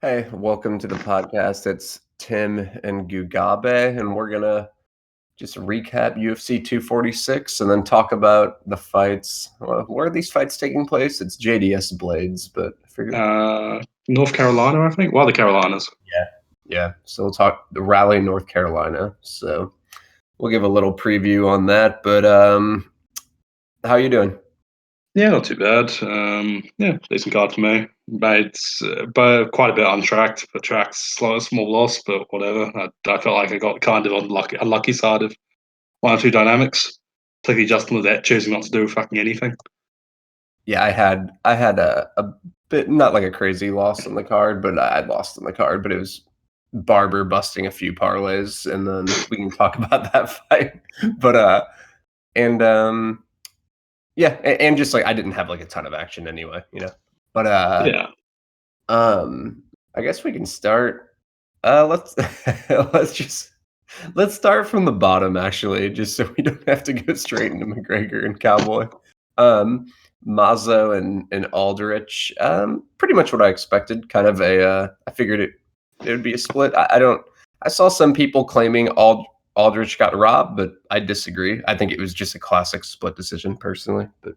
Hey, welcome to the podcast. It's Tim and Gugabe, and we're gonna just recap UFC 246 and then talk about the fights. Where are these fights taking place? It's JDS Blaydes, but I figured, North Carolina, I think. Well, the Carolinas. yeah. So we'll talk the Raleigh, North Carolina. So we'll give a little preview on that. But how you doing? Yeah, not too bad. Decent card for me. Made but quite a bit untracked. The track's small loss, but whatever. I felt like I got kind of on the unlucky side of one or two dynamics. Particularly Justin Ledet choosing not to do fucking anything. Yeah, I had a bit, not like a crazy loss on the card, but I lost on the card, but it was Barber busting a few parlays, and then we can talk about that fight. But and yeah, and just like I didn't have like a ton of action anyway, you know. But Yeah. I guess we can start. Let's let's start from the bottom actually, just so we don't have to go straight into McGregor and Cowboy. Um, Mazzo and Aldrich. Pretty much what I expected. Kind of I figured it would be a split. I saw some people claiming Aldrich got robbed, but I disagree. I think it was just a classic split decision, personally. But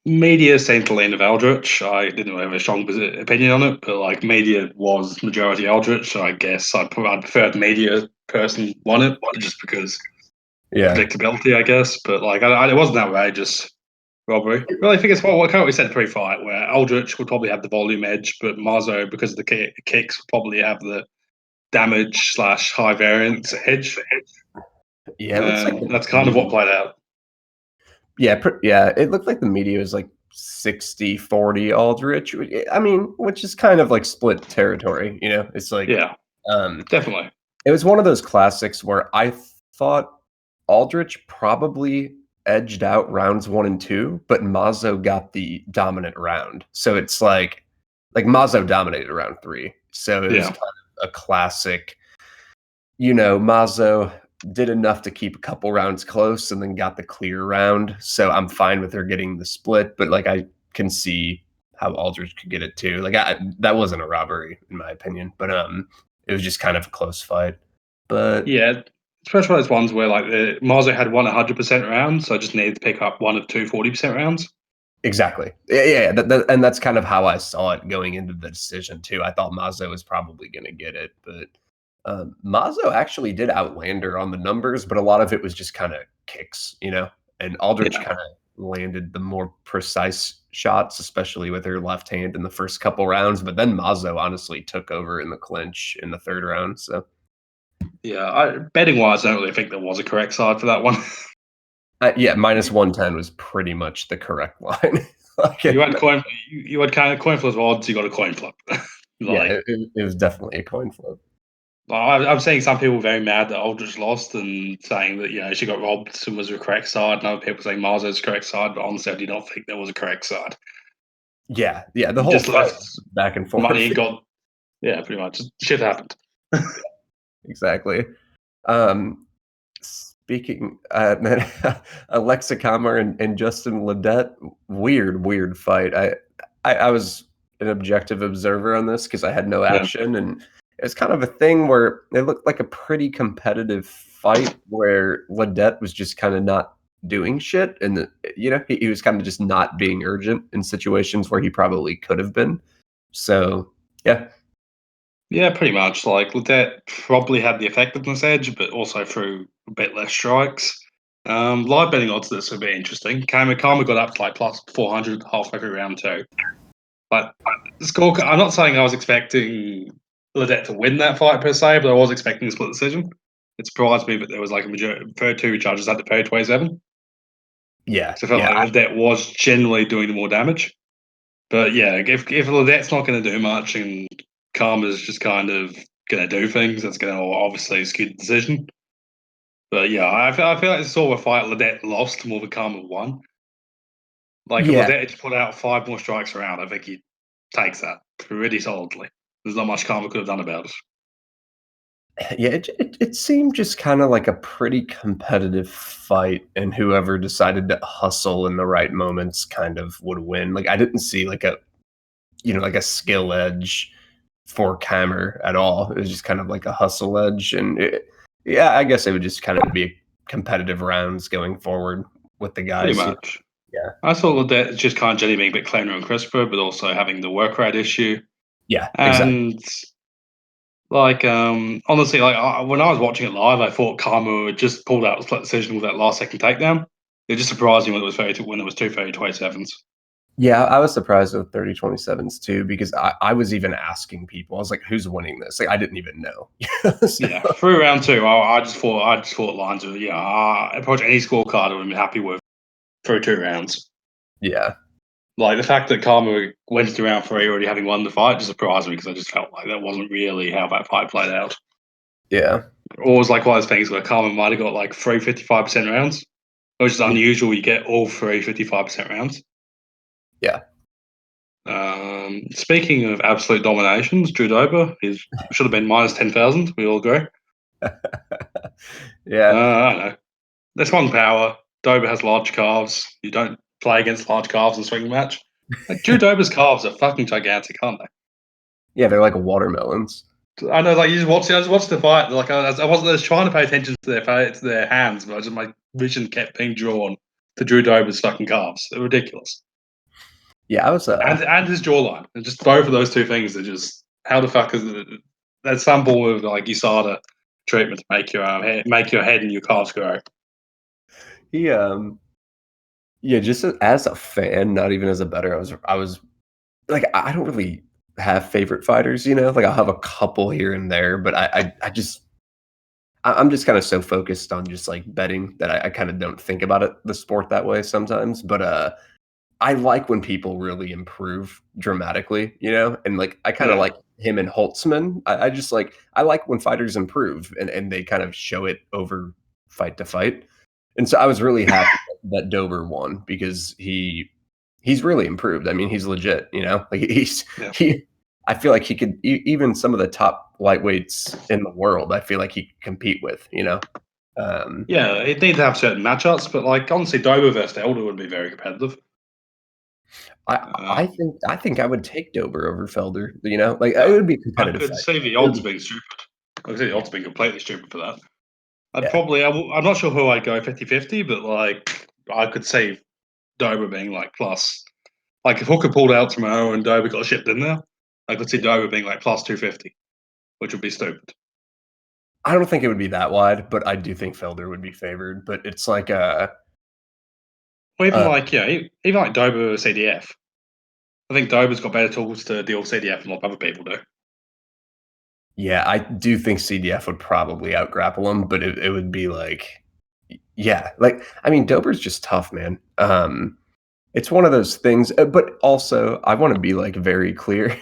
Media seemed to lean of Aldrich. I didn't really have a strong opinion on it, but like media was majority Aldrich, so I guess I'd prefer the media person won it just because predictability, I guess. But like, it wasn't outrageous robbery. Really, I think it's what we said pre-fight, where Aldrich would probably have the volume edge, but Marzo, because of the kicks, would probably have the damage / high variance edge. Yeah, it looks like that's kind of what played out. Yeah, it looked like the media was like 60-40 Aldrich. I mean, which is kind of like split territory, you know? It's like definitely. It was one of those classics where I thought Aldrich probably edged out rounds 1 and 2, but Mazzo got the dominant round. So it's like Mazzo dominated round 3. So it was kind of a classic, you know, Mazzo did enough to keep a couple rounds close and then got the clear round. So I'm fine with her getting the split, but like I can see how Aldrich could get it too. Like that wasn't a robbery in my opinion, but it was just kind of a close fight. But yeah, especially those ones where like Marzo had 100% rounds, so I just needed to pick up one of two 40% rounds. Exactly. Yeah. And that's kind of how I saw it going into the decision too. I thought Mazzo was probably going to get it, but Mazzo actually did outlander on the numbers, but a lot of it was just kind of kicks, you know. And Aldrich kind of landed the more precise shots, especially with her left hand in the first couple rounds. But then Mazzo honestly took over in the clinch in the third round. So yeah, betting wise, I don't really think there was a correct side for that one. yeah, minus 110 was pretty much the correct line. You had kind of coin flip odds. You got a coin flip. Yeah, it was definitely a coin flip. I'm seeing some people very mad that Aldrich lost and saying that she got robbed and was the correct side, and other people saying Marzo's correct side. But honestly, I do not think there was a correct side. Yeah, the whole fight back and forth. Money got pretty much shit happened. Exactly. Speaking, man, Alexa Kammer and Justin Ledet, weird fight. I was an objective observer on this because I had no action, and it was kind of a thing where it looked like a pretty competitive fight where Ledet was just kind of not doing shit, and he was kind of just not being urgent in situations where he probably could have been. So yeah. Yeah, pretty much. Like Ledet probably had the effectiveness edge, but also threw a bit less strikes. Live betting odds this would be interesting. Karma got up to like plus 400 halfway through round 2. But score, I'm not saying I was expecting Ledet to win that fight per se, but I was expecting a split decision. It surprised me that there was like a majority, 32 judges had to pay 27. Yeah. So I felt like Ledet was generally doing the more damage. But yeah, if Ledet's not going to do much and Karma's just kind of going to do things, that's going to obviously skew the decision. But yeah, I feel like it's sort of a fight Ledet lost more than Karma won. Like if Ledet just put out 5 more strikes around, I think he takes that pretty solidly. There's not much Karma could have done about it. Yeah, it seemed just kind of like a pretty competitive fight, and whoever decided to hustle in the right moments kind of would win. Like I didn't see like a skill edge for Kammer at all. It was just kind of like a hustle edge, and yeah, I guess it would just kind of be competitive rounds going forward with the guys. Pretty much. Yeah. I thought that it's just kind of Jenny being a bit cleaner and crisper, but also having the work rate issue. Yeah, exactly. And honestly, when I was watching it live, I thought Karma had just pulled out a split decision with that last second takedown. It just surprised me when it was two 30-27s. Yeah, I was surprised with 30-27s too, because I was even asking people. I was like, "Who's winning this?" Like, I didn't even know. So, Yeah, through round two, I just thought lines of approach any scorecard I would be happy with through 2 rounds. yeah, Like the fact that Karma went to round 3 already having won the fight just surprised me because I just felt like that wasn't really how that fight played out. yeah, Or it was like one of those things where Karma might have got like 3 55% rounds, which is unusual. You get all 3 55% rounds. yeah. Speaking of absolute dominations, Drew Dober should have been minus 10,000. We all agree. Yeah, I don't know. They're strong power. Dober has large calves. You don't play against large calves in a swinging match. Like Drew Dober's calves are fucking gigantic, aren't they? yeah. They're like watermelons. I know, like you just watch the fight. Like I was trying to pay attention to their hands, but my vision kept being drawn to Drew Dober's fucking calves. They're ridiculous. Yeah, I was. And his jawline. And just both of those two things are just how the fuck is it? There's some form of like USADA treatment to make your head and your calves grow. He Yeah, just as a fan, not even as a bettor. I was like, I don't really have favorite fighters. Like I'll have a couple here and there, but I'm just kind of so focused on just like betting that I kind of don't think about the sport that way sometimes. But I like when people really improve dramatically, and like I kind of Yeah. like him and Holtzman. I just like I like when fighters improve and they kind of show it over fight to fight. And so I was really happy that Dober won because he's really improved. I mean, he's legit, like Yeah. he I feel like he could even some of the top lightweights in the world. I feel like he could compete with. Um, Yeah, it needs to have certain matchups, but like honestly, Dober versus Elder would be very competitive. I think I would take Dober over Felder. Like it Yeah, would be a I competitive could fight. see the It would odds be, being stupid. I could see the odds being completely stupid for that. yeah, I'm not sure who I'd go 50-50, but like I could see Dober being like plus. Like if Hooker pulled out tomorrow and Dober got shipped in there, I could see Dober being like plus 250, which would be stupid. I don't think it would be that wide, but I do think Felder would be favored. But it's like Or even uh, like even like Dober CDF. I think Dober's got better tools to deal with CDF than a lot of other people do. yeah, I do think CDF would probably outgrapple him, but it would be like, yeah, like I mean, Dober's just tough, man. It's one of those things, but also I want to be like very clear.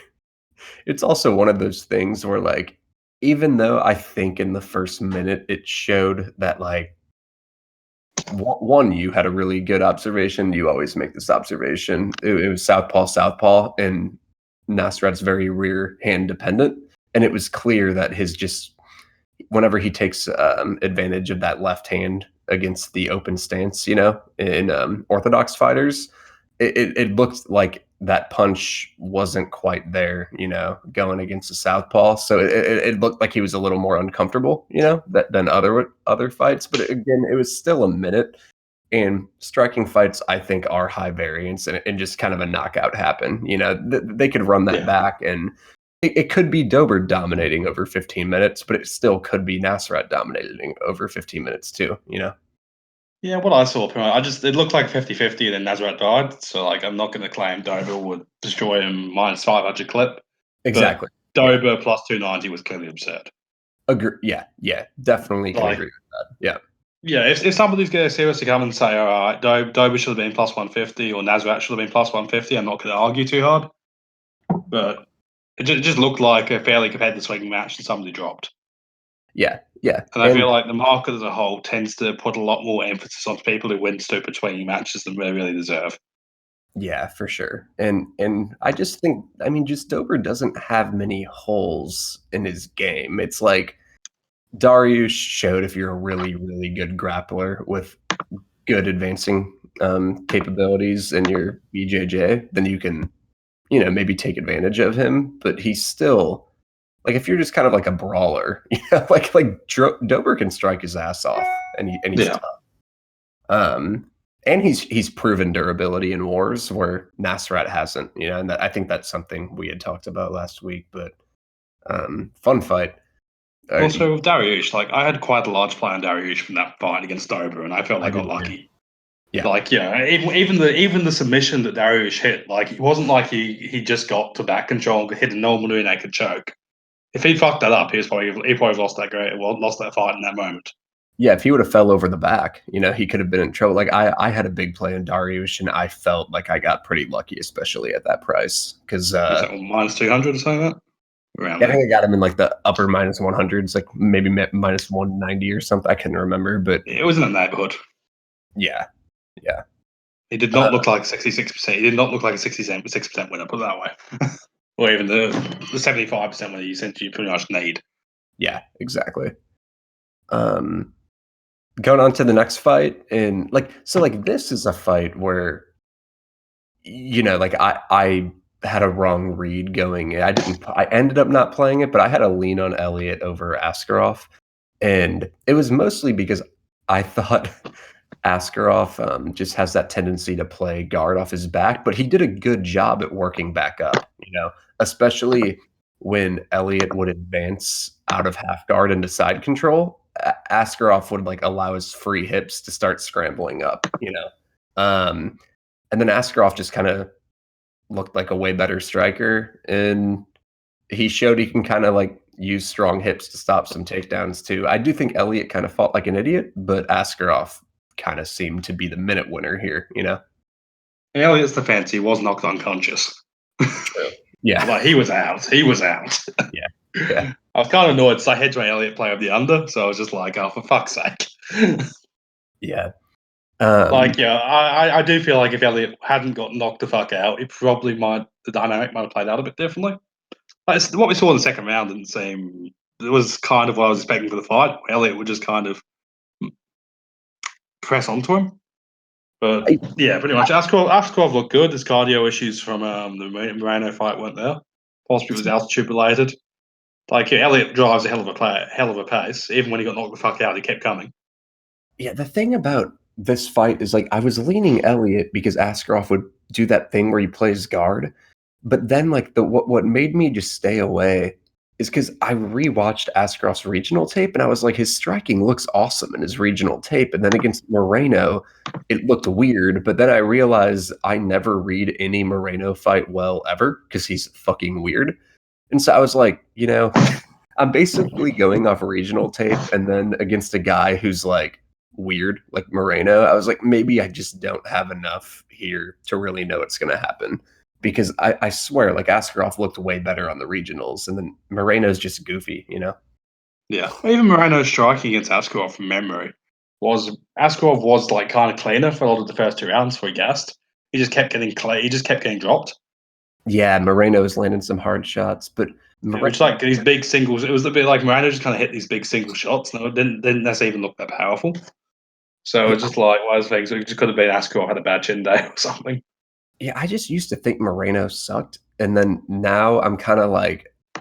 It's also one of those things where like, even though I think in the first minute it showed that like one, you had a really good observation. You always make this observation. It was southpaw, and Nasrat's very rear hand dependent, and it was clear that his just whenever he takes advantage of that left hand against the open stance, in orthodox fighters, it looked like that punch wasn't quite there, going against the southpaw. So it looked like he was a little more uncomfortable, than other fights. But again, it was still a minute. And striking fights, I think, are high variance and just kind of a knockout happen. They could run that Yeah. back, and it could be Dober dominating over 15 minutes, but it still could be Nasrat dominating over 15 minutes too. Yeah, what I saw, it looked like 50-50 and then Nazareth died. So like I'm not gonna claim Dober would destroy him minus 500 clip. But Exactly. Yeah. Dober plus 290 was clearly absurd. Agree. Yeah. Yeah. Definitely can Like agree with that. Yeah. yeah, if somebody's gonna seriously come and say, all right, Dober should have been plus 150 or Nazareth should have been plus 150, I'm not gonna argue too hard. But it just looked like a fairly competitive swinging match and somebody dropped. Yeah. Yeah. And I feel And like the market as a whole tends to put a lot more emphasis on people who win stupid swinging matches than they really deserve. yeah, for sure. And I just think, I mean, just Dober doesn't have many holes in his game. It's like Darius showed if you're a really, really good grappler with good advancing capabilities in your BJJ, then you can, maybe take advantage of him. But he's still like if you're just kind of like a brawler, Dober can strike his ass off, and he's tough. And he's proven durability in wars where Nasrat hasn't, and I think that's something we had talked about last week. But fun fight. Also, with Dariush, like I had quite a large play on Dariush from that fight against Dober, and I felt I got lucky. Yeah. Like, even the submission that Dariush hit, like it wasn't like he just got to back control and hit a normal rear naked choke. If he fucked that up, he probably lost that fight in that moment. Yeah, if he would have fell over the back, he could have been in trouble. Like I had a big play on Dariush, and I felt like I got pretty lucky, especially at that price, because minus 200 or something like that. I think I got him in like the upper minus 100s, like maybe minus 190 or something. I couldn't remember, but it was in that neighborhood. Yeah. He did not look like 66%. He did not look like a 66% winner, put it that way. Or even the 75% winner you essentially pretty much need. Yeah, exactly. Going on to the next fight, and this is a fight where I had a wrong read going. I ended up not playing it, but I had a lean on Elliott over Askarov, and it was mostly because I thought Askarov just has that tendency to play guard off his back, but he did a good job at working back up, especially when Elliott would advance out of half guard into side control. Askarov would allow his free hips to start scrambling up, and then Askarov just kind of looked like a way better striker, and he showed he can kind of use strong hips to stop some takedowns too. I do think Elliott kind of fought like an idiot, but Askarov kind of seemed to be the minute winner here, Elliott's defense, he was knocked unconscious. True. Yeah. He was out. Yeah. I was kind of annoyed, so I had my Elliott play of the under, so I was just like, oh, for fuck's sake. Yeah. I do feel like if Elliott hadn't got knocked the fuck out, the dynamic might have played out a bit differently. What we saw in the second round didn't seem, it was kind of what I was expecting for the fight. Elliott would just kind of press onto him. But yeah, pretty much. Askarov looked good. His cardio issues from the Moreno fight weren't there. Possibly it was altitude related. Elliott drives a hell of a pace. Even when he got knocked the fuck out, he kept coming. Yeah, the thing about this fight is I was leaning Elliott because Askarov would do that thing where he plays guard, but then what made me just stay away is because I rewatched Askarov's regional tape, and I was like, his striking looks awesome in his regional tape, and then against Moreno, it looked weird. But then I realized I never read any Moreno fight well ever because he's fucking weird, and so I was like, I'm basically going off regional tape, and then against a guy who's weird like Moreno, I was like, maybe I just don't have enough here to really know what's going to happen, because I swear Askarov looked way better on the regionals, and then Moreno's just goofy, Yeah, even Moreno's striking against Askarov from memory Askarov was kind of cleaner for a lot of the first two rounds before he gassed. He just kept getting dropped. Yeah, Moreno was landing some hard shots, but which these big singles. It was a bit like Moreno just kind of hit these big single shots. No, it didn't necessarily even look that powerful. So it's just one of those things. It just could have been Askarov had a bad chin day or something. Yeah, I just used to think Moreno sucked, and then now I'm kind of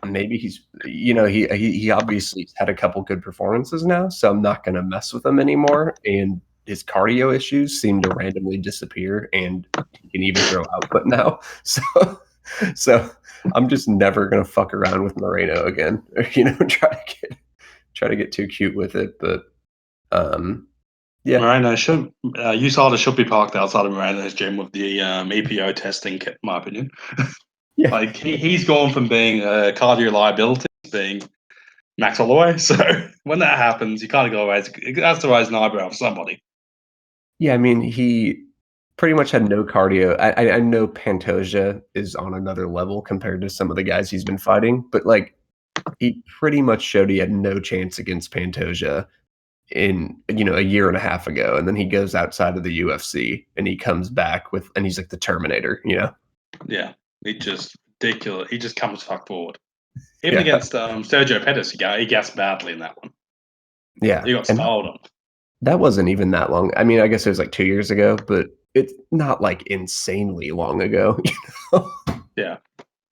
maybe he's, he obviously had a couple good performances now, so I'm not going to mess with him anymore. And his cardio issues seem to randomly disappear, and he can even throw output now. So I'm just never going to fuck around with Moreno again, or try to get too cute with it. But yeah, Moreno should USADA should be parked outside of Moreno's gym with the EPO testing kit, in my opinion. Yeah. He's gone from being a cardio liability to being Max Holloway. So when that happens, you kind of go raise. It has to raise an eyebrow for somebody. Yeah, I mean, he pretty much had no cardio. I know Pantoja is on another level compared to some of the guys he's been fighting, but he pretty much showed he had no chance against Pantoja in a year and a half ago, and then he goes outside of the UFC and he comes back and he's like the Terminator, Yeah, he just ridiculous. He just comes fuck forward. Even against Sergio Pettis, he gassed badly in that one. Yeah, he got styled on. That wasn't even that long. I mean, I guess it was 2 years ago, but it's not insanely long ago. Yeah,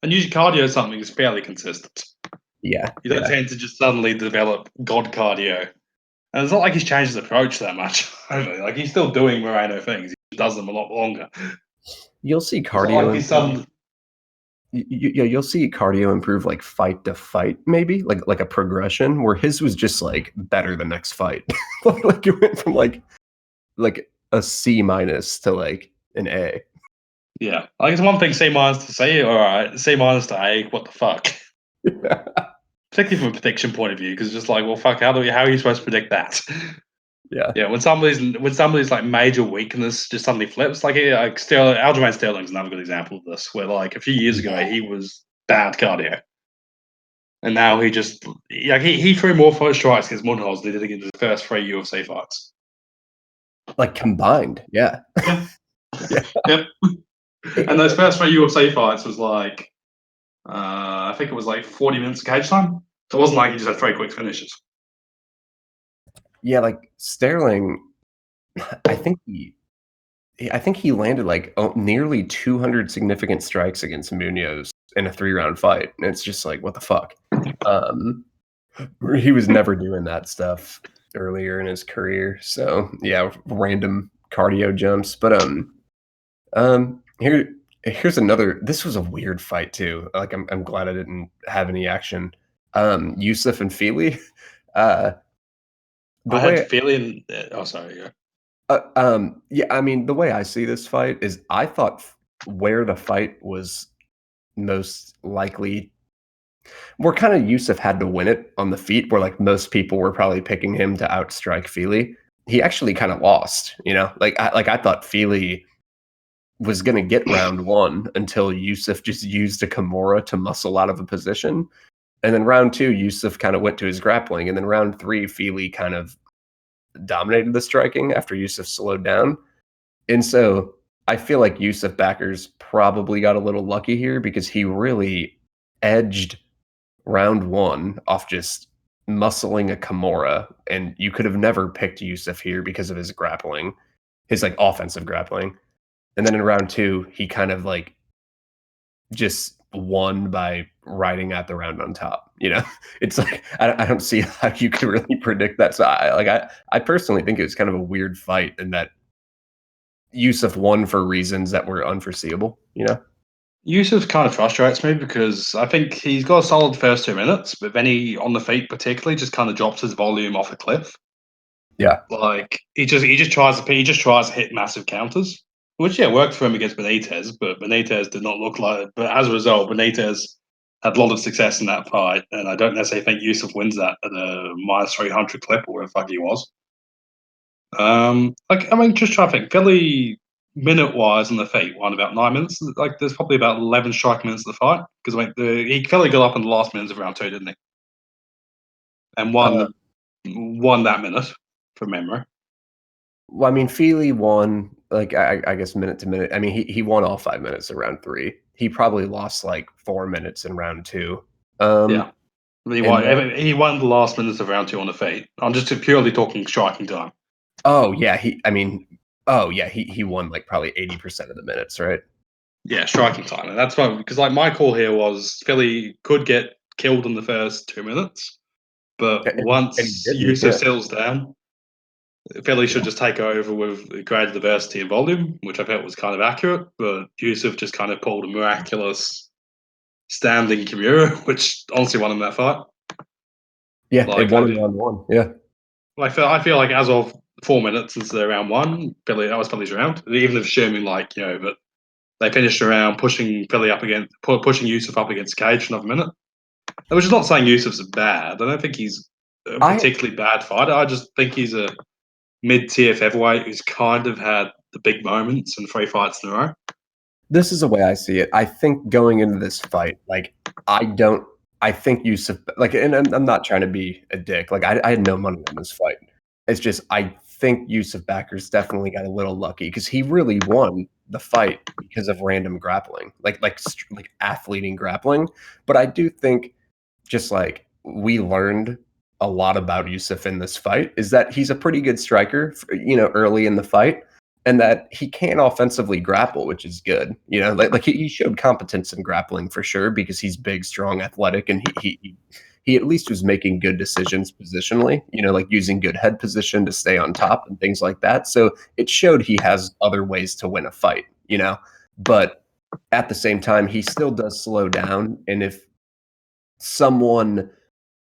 and usually cardio is something that's fairly consistent. Yeah. You don't tend to just suddenly develop god cardio. And it's not like he's changed his approach that much. Like he's still doing Moreno things. He does them a lot longer. You'll see It's not cardio like he's suddenly. you'll see cardio improve like fight to fight, maybe like a progression where his was just like better the next fight. Like it went from like a C minus to like an A. Yeah, like it's one thing C minus to C, all right. C minus to A, what the fuck? Particularly from a prediction point of view, because it's just like, well, fuck, how are you supposed to predict that? Yeah. Yeah, when somebody's like major weakness just suddenly flips, like Aljamain Sterling's another good example of this, where like a few years ago he was bad cardio, and now he threw more first strikes against Munhoz than he did against the first 3 UFC fights. Like combined, yeah. Yeah. Yeah. Yep. And those first 3 UFC fights was like, I think it was like 40 minutes of cage time. So it wasn't like he just had 3 quick finishes. Yeah, like Sterling, I think he landed like nearly 200 significant strikes against Munoz in a 3-round fight, and it's just like, what the fuck? He was never doing that stuff earlier in his career, so yeah, random cardio jumps. But here's another. This was a weird fight too. Like I'm glad I didn't have any action. Yusuf and Feely. The I had way feeling. Oh, sorry. Yeah. yeah, I mean, the way I see this fight is I thought where the fight was most likely, where kind of Yusuf had to win it on the feet, where like most people were probably picking him to outstrike Feely. He actually kind of lost, like I thought Feely was going to get round 1 until Yusuf just used a Kimura to muscle out of a position. And then round 2, Yusuf kind of went to his grappling. And then round 3, Feely kind of dominated the striking after Yusuf slowed down. And so I feel like Yusuf backers probably got a little lucky here because he really edged round 1 off just muscling a Kimura. And you could have never picked Yusuf here because of his grappling, his like offensive grappling. And then in round 2, he kind of like just won by riding out the round on top. It's like I don't see how you could really predict that. So I personally think it was kind of a weird fight in that Yusuf won for reasons that were unforeseeable. Yusuf kind of frustrates me because I think he's got a solid first 2 minutes, but then he, on the feet particularly, just kind of drops his volume off a cliff. Yeah. Like he just tries to hit massive counters, which worked for him against Benitez, but Benitez did not look like. But as a result, Benitez had a lot of success in that fight, and I don't necessarily think Yusuf wins that at a minus 300 clip or whatever the fuck he was. Just try to think. Philly, minute wise on the feet, won about 9 minutes. Like there's probably about 11 strike minutes of the fight because Philly got up in the last minutes of round 2, didn't he? And won that minute from memory. Well, I mean, Feely won like I guess minute to minute. I mean, he won all 5 minutes of round 3. He probably lost like 4 minutes in round 2. Yeah. He won the last minutes of round 2 on the feet. I'm just purely talking striking time. Oh yeah, he won like probably 80% of the minutes, right? Yeah, striking time, and that's why, because like my call here was Philly could get killed in the first 2 minutes, but And once he didn't, Yusuf settles down, Philly should just take over with greater diversity and volume, which I felt was kind of accurate. But Yusuf just kind of pulled a miraculous standing Kimura, which honestly won him that fight. Yeah, Like, it won in round 1. Yeah. I feel like as of 4 minutes since the round 1, that was Philly's round. Even if assuming but they finished around pushing pushing Yusuf up against Cage for another minute. Which is not saying Yusuf's bad. I don't think he's a particularly bad fighter. I just think he's a mid-tier featherweight who's kind of had the big moments and 3 fights in a row. This is the way I see it. I think going into this fight, like I think Yusuf, like, and I'm not trying to be a dick. Like I had no money on this fight. It's just I think Yusuf backers definitely got a little lucky because he really won the fight because of random grappling, like athleting grappling. But I do think just like we learned a lot about Yusuf in this fight is that he's a pretty good striker, early in the fight, and that he can offensively grapple, which is good. Like he showed competence in grappling for sure because he's big, strong, athletic, and he at least was making good decisions positionally, like using good head position to stay on top and things like that. So it showed he has other ways to win a fight, but at the same time, he still does slow down. And if someone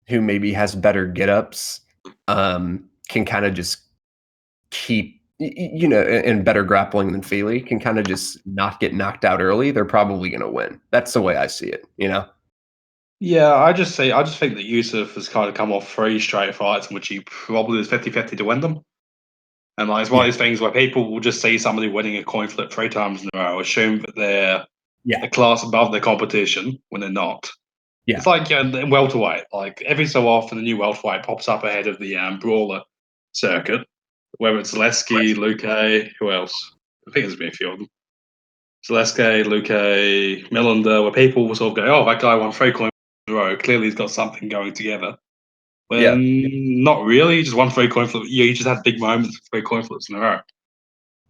who maybe has better get-ups can kind of just keep, and better grappling than Feely can kind of just not get knocked out early, they're probably going to win. That's the way I see it, Yeah, I just think that Yusuf has kind of come off 3 straight fights in which he probably is 50-50 to win them. And like, it's one of these things where people will just see somebody winning a coin flip 3 times in a row, assume that they're a class above their competition when they're not. Yeah. It's like welterweight. Like every so often, a new welterweight pops up ahead of the brawler circuit, whether it's Zaleski, Luque, who else? I think there's been a few of them. Zaleski, Luque, Millender, where people will sort of go, "Oh, that guy won 3 coins in a row. Clearly, he's got something going together." When not really, he just won 3 coin flips. Yeah, he just had big moments with 3 coin flips in a row.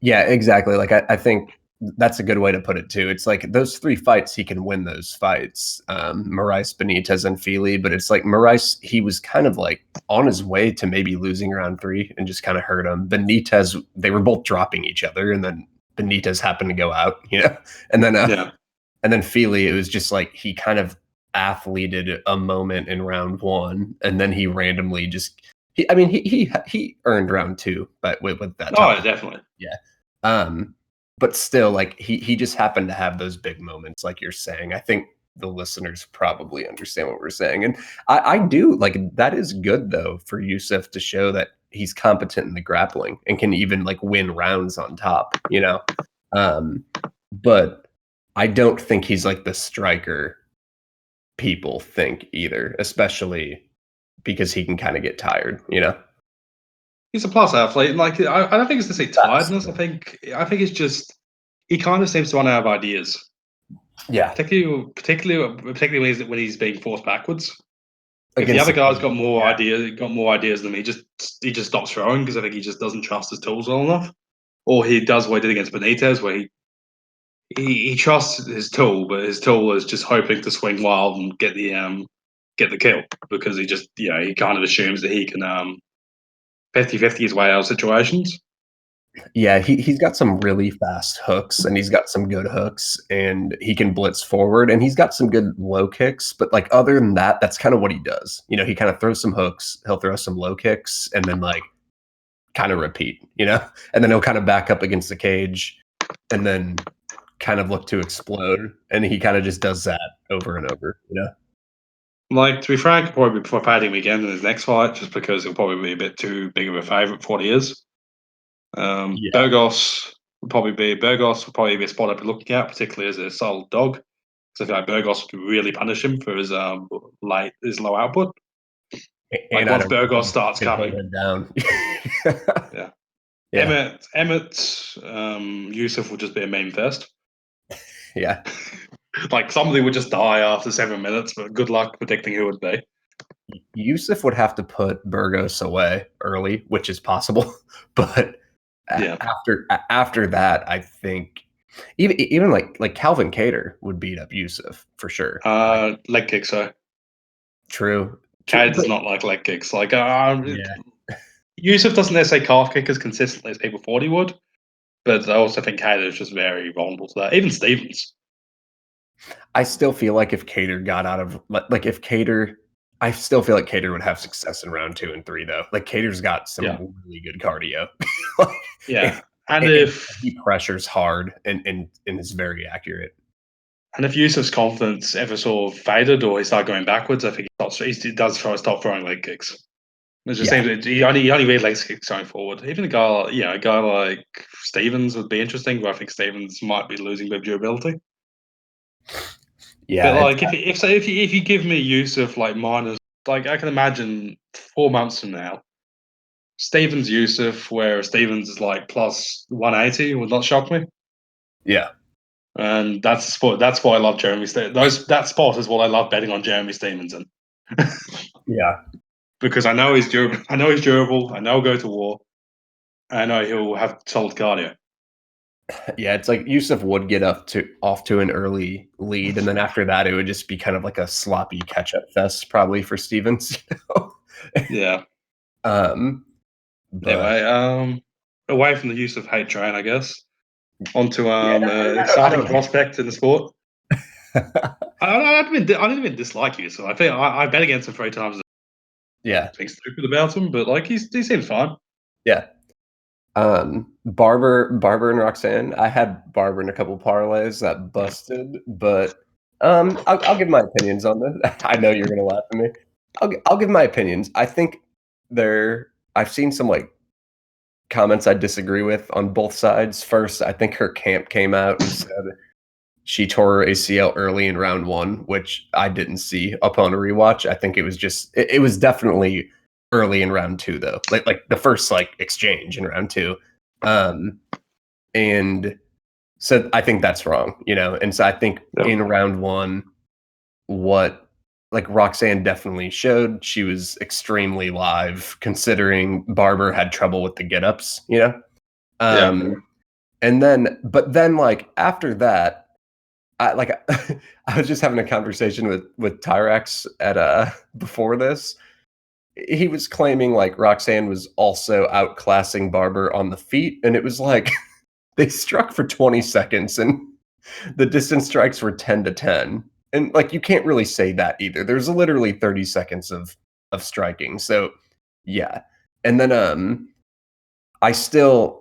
Yeah, exactly. Like I think that's a good way to put it too. It's like those 3 fights, he can win those fights. Moraes, Benitez, and Feely. But it's like Moraes, he was kind of like on his way to maybe losing round 3 and just kind of hurt him. Benitez, they were both dropping each other, and then Benitez happened to go out, and then Feely, it was just like he kind of athleted a moment in round 1, and then he randomly just he earned round 2, but with that. Oh, definitely. Yeah. But still, like he just happened to have those big moments, like you're saying. I think the listeners probably understand what we're saying, and I do like that is good though for Yusuf to show that he's competent in the grappling and can even like win rounds on top, But I don't think he's like the striker people think either, especially because he can kind of get tired, He's a plus athlete, and like I don't think it's to say tiredness. I think it's just he kind of seems to run out of ideas. Yeah, particularly when he's being forced backwards. If the other guy's got more ideas than me, he just stops throwing because I think he just doesn't trust his tools well enough. Or he does what he did against Benitez, where he trusts his tool, but his tool is just hoping to swing wild and get the kill because he kind of assumes that he can 50-50 his way out of situations. Yeah, he's got some really fast hooks, and he's got some good hooks, and he can blitz forward, and he's got some good low kicks. But like other than that, that's kind of what he does. He kind of throws some hooks, he'll throw some low kicks, and then like kind of repeat, and then he'll kind of back up against the cage, and then kind of look to explode, and he kind of just does that over and over, Like, to be frank, I'll probably be fighting him again in his next fight, just because he'll probably be a bit too big of a favourite for what he is. Burgos will probably be a spot I'd be looking at, particularly as a solid dog. Because I feel like Burgos would really punish him for his low output. And once Burgos starts coming down. Yeah. Emmett, Yusuf will just be a meme fest. Yeah. Like somebody would just die after 7 minutes, but good luck predicting who it would be. Yusuf would have to put Burgos away early, which is possible, but after that, I think even like Calvin Kattar would beat up Yusuf for sure. Leg kicks, so true. Kattar does not like leg kicks. Like Yusuf doesn't necessarily calf kick as consistently as people thought he would, but I also think Kattar is just very vulnerable to that. Even Stevens. I still feel like if Kattar got out of I still feel like Kattar would have success in round 2 and 3 though. Like Cater's got some really good cardio. And if he pressures hard and is very accurate. And if Yusuf's confidence ever sort of faded or he started going backwards, I think he does try to stop throwing leg kicks. It just seems he only really leg kicks going forward. Even a guy like Stevens would be interesting, but I think Stevens might be losing a bit of durability. Yeah, but like if you give me Yusuf like minus, like I can imagine 4 months from now, Stevens Yusuf, where Stevens is like plus 180, would not shock me. Yeah. And that's the sport. That's why I love Jeremy. That spot is what I love betting on Jeremy Stevens in. Yeah, because I know he's durable. I know he'll go to war. I know he'll have solid cardio. Yeah, it's like Yusuf would get off to an early lead, and then after that, it would just be kind of like a sloppy catch-up fest, probably for Stevens. Yeah. Um, but Anyway, away from the use of hate train, I guess, onto yeah, I exciting don't hate. prospect in the sport. I didn't even dislike you, so I think I bet against him 3 times. Yeah, Being stupid about him, but like he seems fine. yeah. Barber and Roxanne. I had Barber in a couple parlays that busted, but I'll give my opinions on this. I know you're gonna laugh at me. I'll give my opinions. I think I've seen some like comments I disagree with on both sides. First, I think her camp came out and said she tore her ACL early in round one, which I didn't see upon a rewatch. I think it was just it was definitely early in round two though, like the first like exchange in round two, and so I think that's wrong, And so I think Yep. in round one, what like Roxanne definitely showed she was extremely live, considering Barber had trouble with the get ups, Yeah. And then like after that, I like I was just having a conversation with Tyrax at before this. He was claiming like Roxanne was also outclassing Barber on the feet, and it was like they struck for 20 seconds and the distance strikes were 10-10. And like you can't really say that either. There's literally 30 seconds of striking. So yeah. And then I still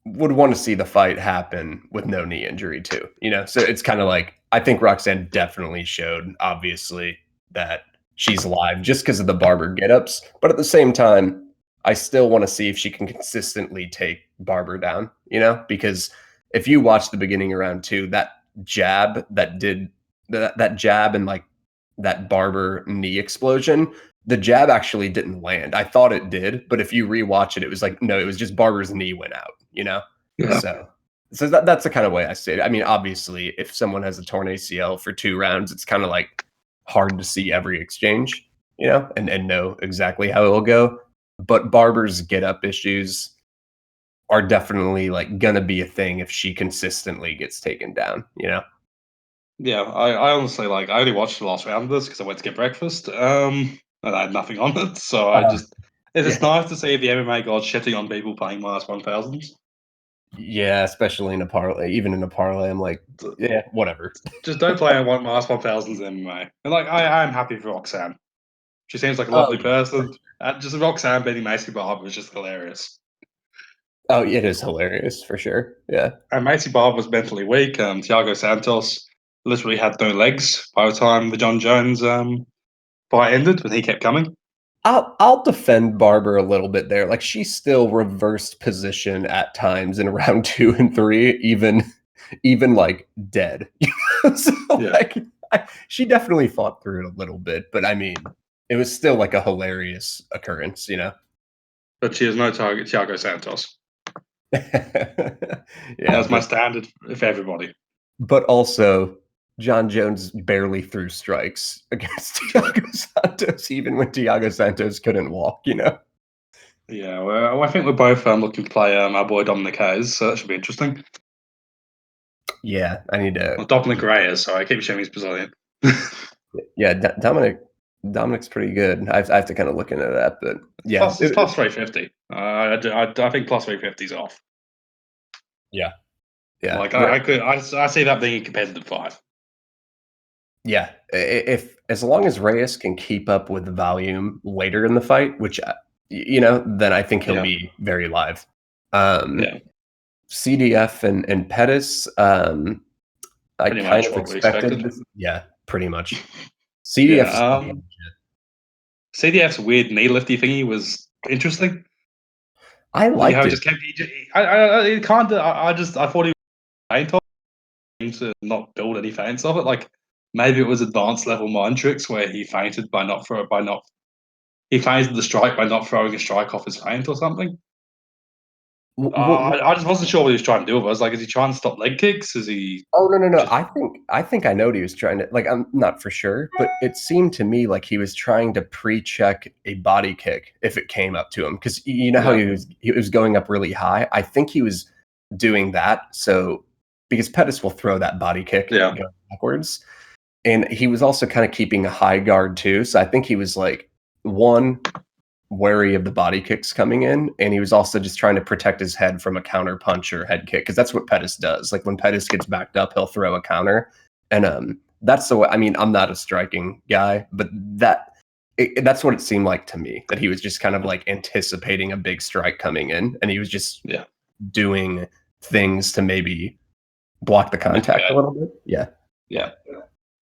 would want to see the fight happen with no knee injury too. So it's kind of like I think Roxanne definitely showed obviously that she's live just because of the Barber get-ups, but at the same time, I still want to see if she can consistently take Barber down, because if you watch the beginning of round two, that jab that jab and like that Barber knee explosion, the jab actually didn't land. I thought it did, but if you rewatch it, it was like, no, it was just Barber's knee went out. Yeah. So that's the kind of way I see it. I mean, obviously, if someone has a torn ACL for 2 rounds, it's kind of like hard to see every exchange, and know exactly how it will go. But Barber's get up issues are definitely like gonna be a thing if she consistently gets taken down. Yeah, I honestly like I only watched the last round of this because I went to get breakfast. And I had nothing on it, so I Uh, just it's just yeah. nice to see the MMA gods shitting on people playing -1000s. Yeah, especially in a parlay. Even in a parlay, I'm like, yeah, whatever. Just don't play on one -1000s in MMA. And like I'm happy for Roxanne. She seems like a Oh lovely yeah. person. Just Roxanne beating Macy Barber was just hilarious. Oh, it is hilarious for sure. Yeah. And Macy Barber was mentally weak. Thiago Santos literally had no legs by the time the John Jones fight ended, when he kept coming. I'll defend Barber a little bit there. Like she still reversed position at times in round two and three, even like dead. So Yeah, like she definitely fought through it a little bit, but I mean, it was still like a hilarious occurrence. but she has no target. Thiago Santos. Yeah, That's my standard for everybody. but also John Jones barely threw strikes against Thiago Santos, even when Thiago Santos couldn't walk. Yeah, well, I think we're both looking to play our boy Dominic Hayes, so that should be interesting. Yeah, I need to. Well, Dominic Reyes, sorry, I keep showing he's Brazilian. Yeah, Dominic's pretty good. I have to kind of look into that, but yeah, It's plus 350. I think plus 350 is off. yeah, yeah, Like I see that being a competitive fight. yeah. If as long as Reyes can keep up with the volume later in the fight, which then I think he'll Yeah, be very live. Um, yeah, CDF and Perez, I pretty kind much of what we expected expected. this. Yeah, pretty much. Yeah, CDF is CDF's weird knee lifty thingy was interesting. I Like how liked he it. just kept. It kind of. I thought he was faint off him to not build any feints of it. Like maybe it was advanced level mind tricks where he fainted by not he feinted the strike by not throwing a strike off his feint or something. I just wasn't sure what he was trying to do. I was like, is he trying to stop leg kicks? Is he Oh, no, no, no. just I think I know what he was trying to like, I'm not for sure, but it seemed to me like he was trying to pre-check a body kick if it came up to him, because you know how yeah he was going up really high. I think he was doing that. So because Pettis will throw that body kick going backwards. And he was also kind of keeping a high guard too. So I think he was like, one, wary of the body kicks coming in, and he was also just trying to protect his head from a counter punch or head kick, because that's what Pettis does. Like when Pettis gets backed up, he'll throw a counter. And that's the way. I mean, I'm not a striking guy, but that's what it seemed like to me, that he was just kind of like anticipating a big strike coming in, and he was just doing things to maybe block the contact a little bit. Yeah.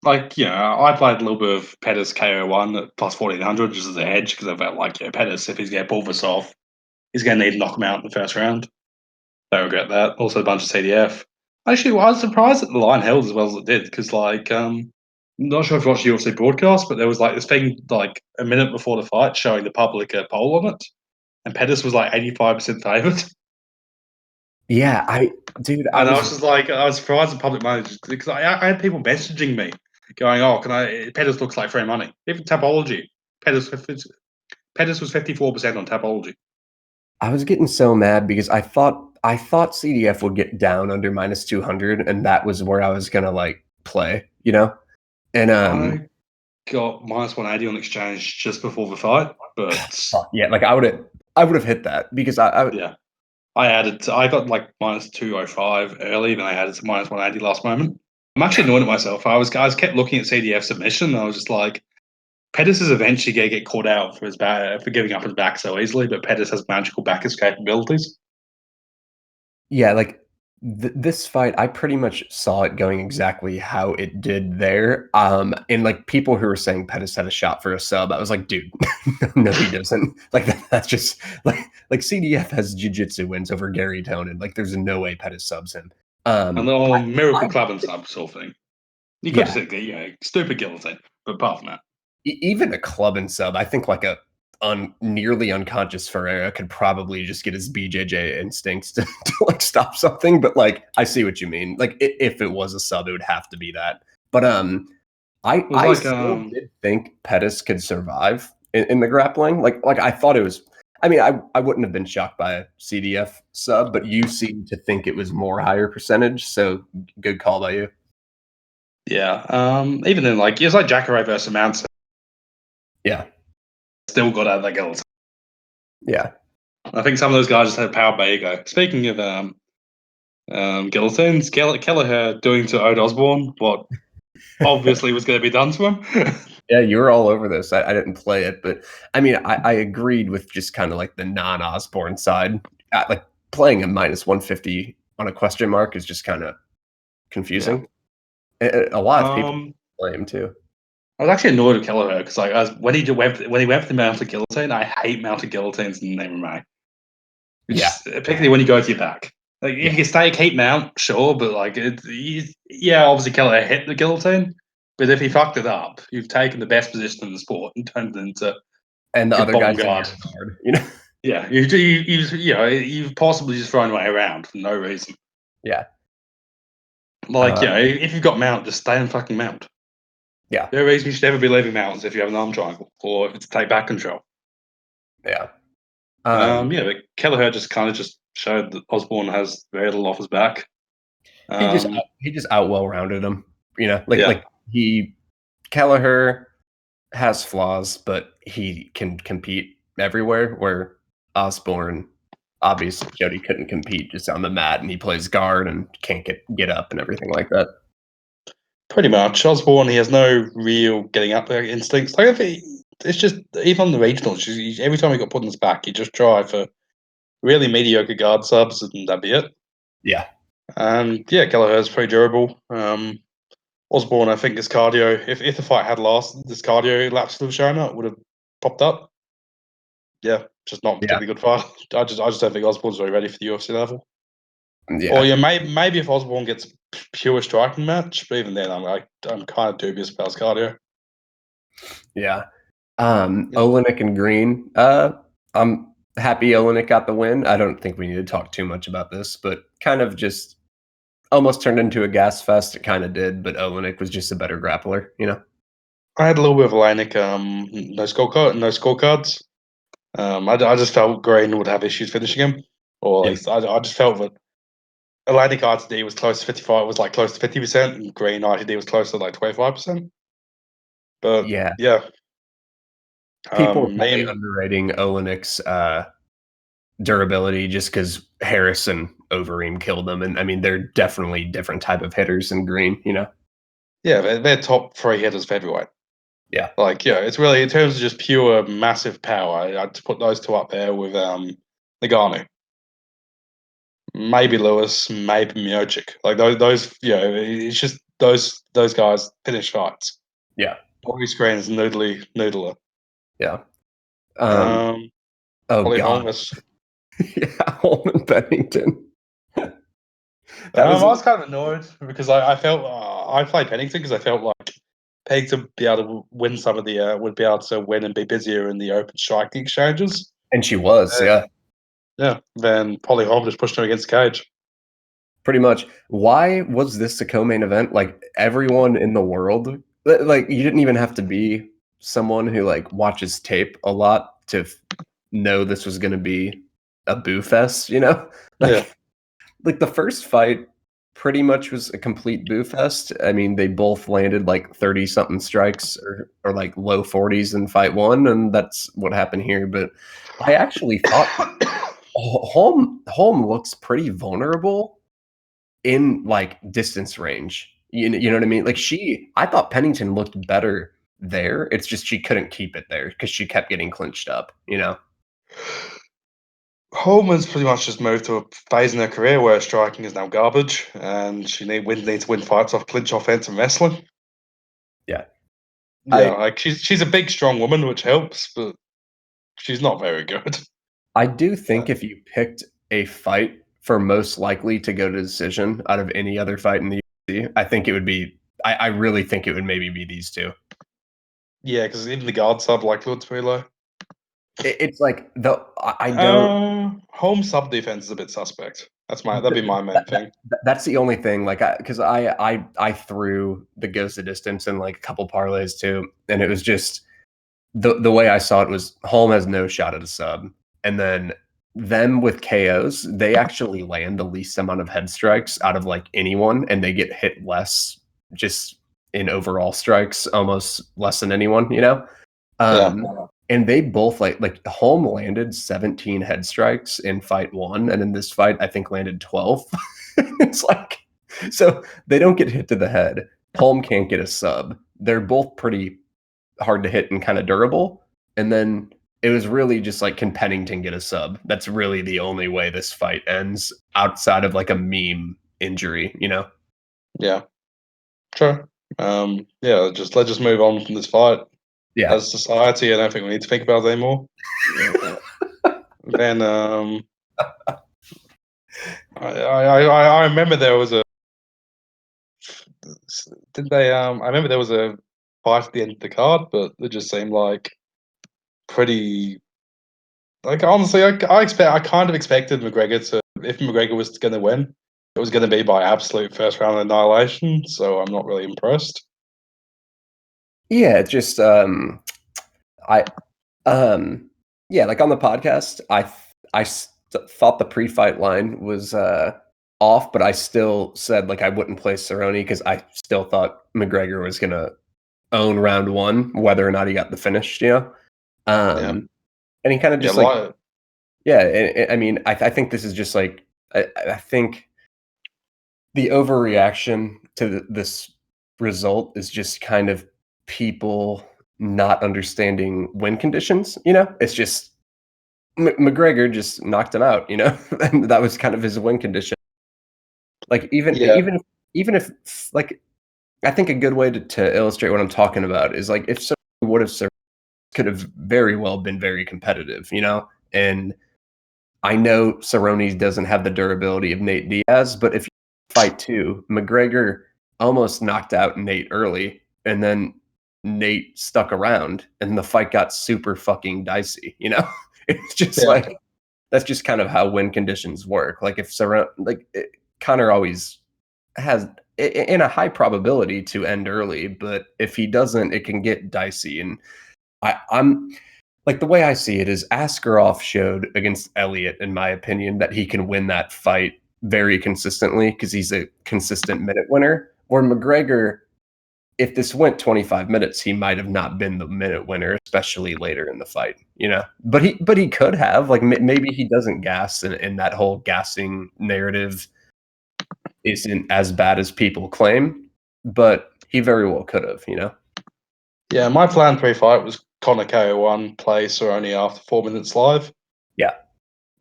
Like, I played a little bit of Pettis KO1 at plus 1400 just as a hedge, because I felt like, Pettis, if he's going to pull this off, he's going to need to knock him out in the first round. Don't regret that. Also a bunch of CDF. Actually, I was surprised that the line held as well as it did, because, like, I'm not sure if you watched the UFC broadcast, but there was, like, this thing, like, a minute before the fight showing the public a poll on it, and Pettis was, like, 85% favoured. Yeah, I was just like, I was surprised the public money, because I had people messaging me going, "Oh, Pettis looks like free money." Even Tapology, Pettis was 54% on Tapology. I was getting so mad because I thought CDF would get down under minus 200, and that was where I was gonna like play, And I got minus 180 on exchange just before the fight, but yeah, like I would have hit that, because I got like minus 205 early, then I added to minus 180 last moment. I'm actually annoyed at myself. I kept looking at CDF submission, and I was just like, Pettis is eventually going to get caught out for giving up his back so easily, but Pettis has magical back capabilities. Yeah, like this fight, I pretty much saw it going exactly how it did there. And like people who were saying Pettis had a shot for a sub, I was like, dude, no, he doesn't. Like that's just like CDF has jiu-jitsu wins over Gary Tonin. Like there's no way Pettis subs him. And the miracle club and sub sort of thing. You could have said, stupid guillotine, but apart from that, even a club and sub, I think like a nearly unconscious Ferreira could probably just get his BJJ instincts to like stop something. But like, I see what you mean. Like if it was a sub, it would have to be that. But I still did think Pettis could survive in the grappling. Like I thought it was. I mean, I wouldn't have been shocked by a CDF sub, but you seem to think it was more higher percentage. So good call by you. Yeah. Even then, like it's like Jacare versus Mount. Yeah. Still got out of that guillotine. Yeah. I think some of those guys just had power by ego. Speaking of guillotines, Kelleher doing to Ode Osborne what obviously was going to be done to him. Yeah, you were all over this. I didn't play it, but I mean, I agreed with just kind of like the non-Osborne side. Like playing a minus 150 on a question mark is just kind of confusing. Yeah. A lot of people play him too. I was actually annoyed with Kelleher because like when he went for the mounted guillotine, I hate mounted guillotines in MMA. Particularly when you go to your back. Like if you can stay a keep mount, sure, but like obviously Kelleher hit the guillotine. But if he fucked it up, you've taken the best position in the sport and turned it into the other guy's guard. Yeah, you've possibly just thrown away around for no reason. Yeah. Like, if you've got mount, just stay in fucking mount. Yeah. No reason you should ever be leaving mounts if you have an arm triangle or if it's take back control. Yeah. But Kelleher just kind of just showed that Osborne has very little off his back. He just out well rounded him. Kelleher has flaws, but he can compete everywhere, where Osborne, obviously Jody couldn't compete just on the mat, and he plays guard and can't get up and everything like that. Pretty much. Osborne, he has no real getting up there instincts. Like it's just, even on the regionals, every time he got put on his back, he just try for really mediocre guard subs, and that'd be it. Yeah. Kelleher's pretty durable. Osborne, I think his cardio, if the fight had lasted, this cardio lapse to have shown up would have popped up. Yeah, just not particularly good fight. I just don't think Osborne's very ready for the UFC level. Yeah. Or maybe if Osborne gets pure striking match, but even then, I'm kind of dubious about his cardio. Yeah. Olenek and Green. I'm happy Olenek got the win. I don't think we need to talk too much about this, but kind of just almost turned into a gas fest. It kind of did, but Olenek was just a better grappler, I had a little bit of Olenek, no scorecards. I just felt Green would have issues finishing him, or at least I just felt that Atlantic ITD was close to 55, was like close to 50%, and Green ITD was close to like 25%. But yeah. People are probably underrating Olenik's durability just because Harris and Overeem killed them. And I mean, they're definitely different type of hitters in Green, you know? Yeah, they're top 3 hitters of heavyweight. Yeah. Like, yeah, it's really, in terms of just pure massive power, I'd put those two up there with Nagano. Maybe Lewis, maybe Miocic. Like those, it's just those guys finish fights. Yeah. Bobby Screen is noodler. Yeah. Oh God. Holmes. Yeah, Holman Bennington. I was kind of annoyed because I felt I played Pennington because I felt like Pennington would be able to win some of the would be able to win and be busier in the open striking exchanges. And she was, yeah. Yeah. Then Polly Holm just pushed her against the cage. Pretty much. Why was this a co-main event? Like everyone in the world, like you didn't even have to be someone who like watches tape a lot to know this was going to be a boo fest, you know? Like the first fight pretty much was a complete boo fest. I mean, they both landed like 30 something strikes or like low 40s in fight one, and that's what happened here. But I actually thought Holm looks pretty vulnerable in like distance range. You know what I mean? Like I thought Pennington looked better there. It's just she couldn't keep it there because she kept getting clinched up, you know? Holman's pretty much just moved to a phase in her career where striking is now garbage, and she needs to win fights off clinch offense and wrestling. Yeah. Yeah, like she's a big, strong woman, which helps, but she's not very good. I do think if you picked a fight for most likely to go to decision out of any other fight in the UFC, I think it would be. I really think it would maybe be these two. Yeah, because even the guard sub like Ludwig. It's like I don't. Home sub defense is a bit suspect. That'd be my main thing. That's the only thing. Like, because I threw the goes the distance in like a couple parlays too, and it was just the way I saw it was Holm has no shot at a sub, and then them with KOs, they actually land the least amount of head strikes out of like anyone, and they get hit less just in overall strikes, almost less than anyone, you know. And they both like Holm landed 17 head strikes in fight one, and in this fight, I think landed 12. It's like so they don't get hit to the head. Holm can't get a sub. They're both pretty hard to hit and kind of durable. And then it was really just like, can Pennington get a sub? That's really the only way this fight ends outside of like a meme injury, you know? Yeah. Sure. Yeah, let's just move on from this fight. Yeah. As a society, I don't think we need to think about it anymore. Then I remember there was a I remember there was a fight at the end of the card, but it just seemed like pretty. Like honestly, I kind of expected McGregor to, if McGregor was going to win, it was going to be by absolute first round annihilation. So I'm not really impressed. Yeah, it's just yeah, like on the podcast, thought the pre-fight line was off, but I still said like I wouldn't play Cerrone because I still thought McGregor was gonna own round one, whether or not he got the finish, you know. And he kind of just I mean, I think this is just like I think the overreaction to this result is just kind of people not understanding win conditions. You know, it's just McGregor just knocked him out. You know, and that was kind of his win condition. Like even if like I think a good way to illustrate what I'm talking about is like if someone would have could have very well been very competitive. You know, and I know Cerrone doesn't have the durability of Nate Diaz, but if you fight two, McGregor almost knocked out Nate early, and then Nate stuck around, and the fight got super fucking dicey. You know, it's just like that's just kind of how win conditions work. Like if Connor always has in a high probability to end early, but if he doesn't, it can get dicey. And I'm like the way I see it is Askarov showed against Elliott, in my opinion, that he can win that fight very consistently because he's a consistent minute winner. Where McGregor, if this went 25 minutes, he might have not been the minute winner, especially later in the fight, you know. But he could have. Like maybe he doesn't gas, and that whole gassing narrative isn't as bad as people claim. But he very well could have, you know. Yeah, my plan pre-fight was Conor KO1, play Cerrone after 4 minutes live. Yeah.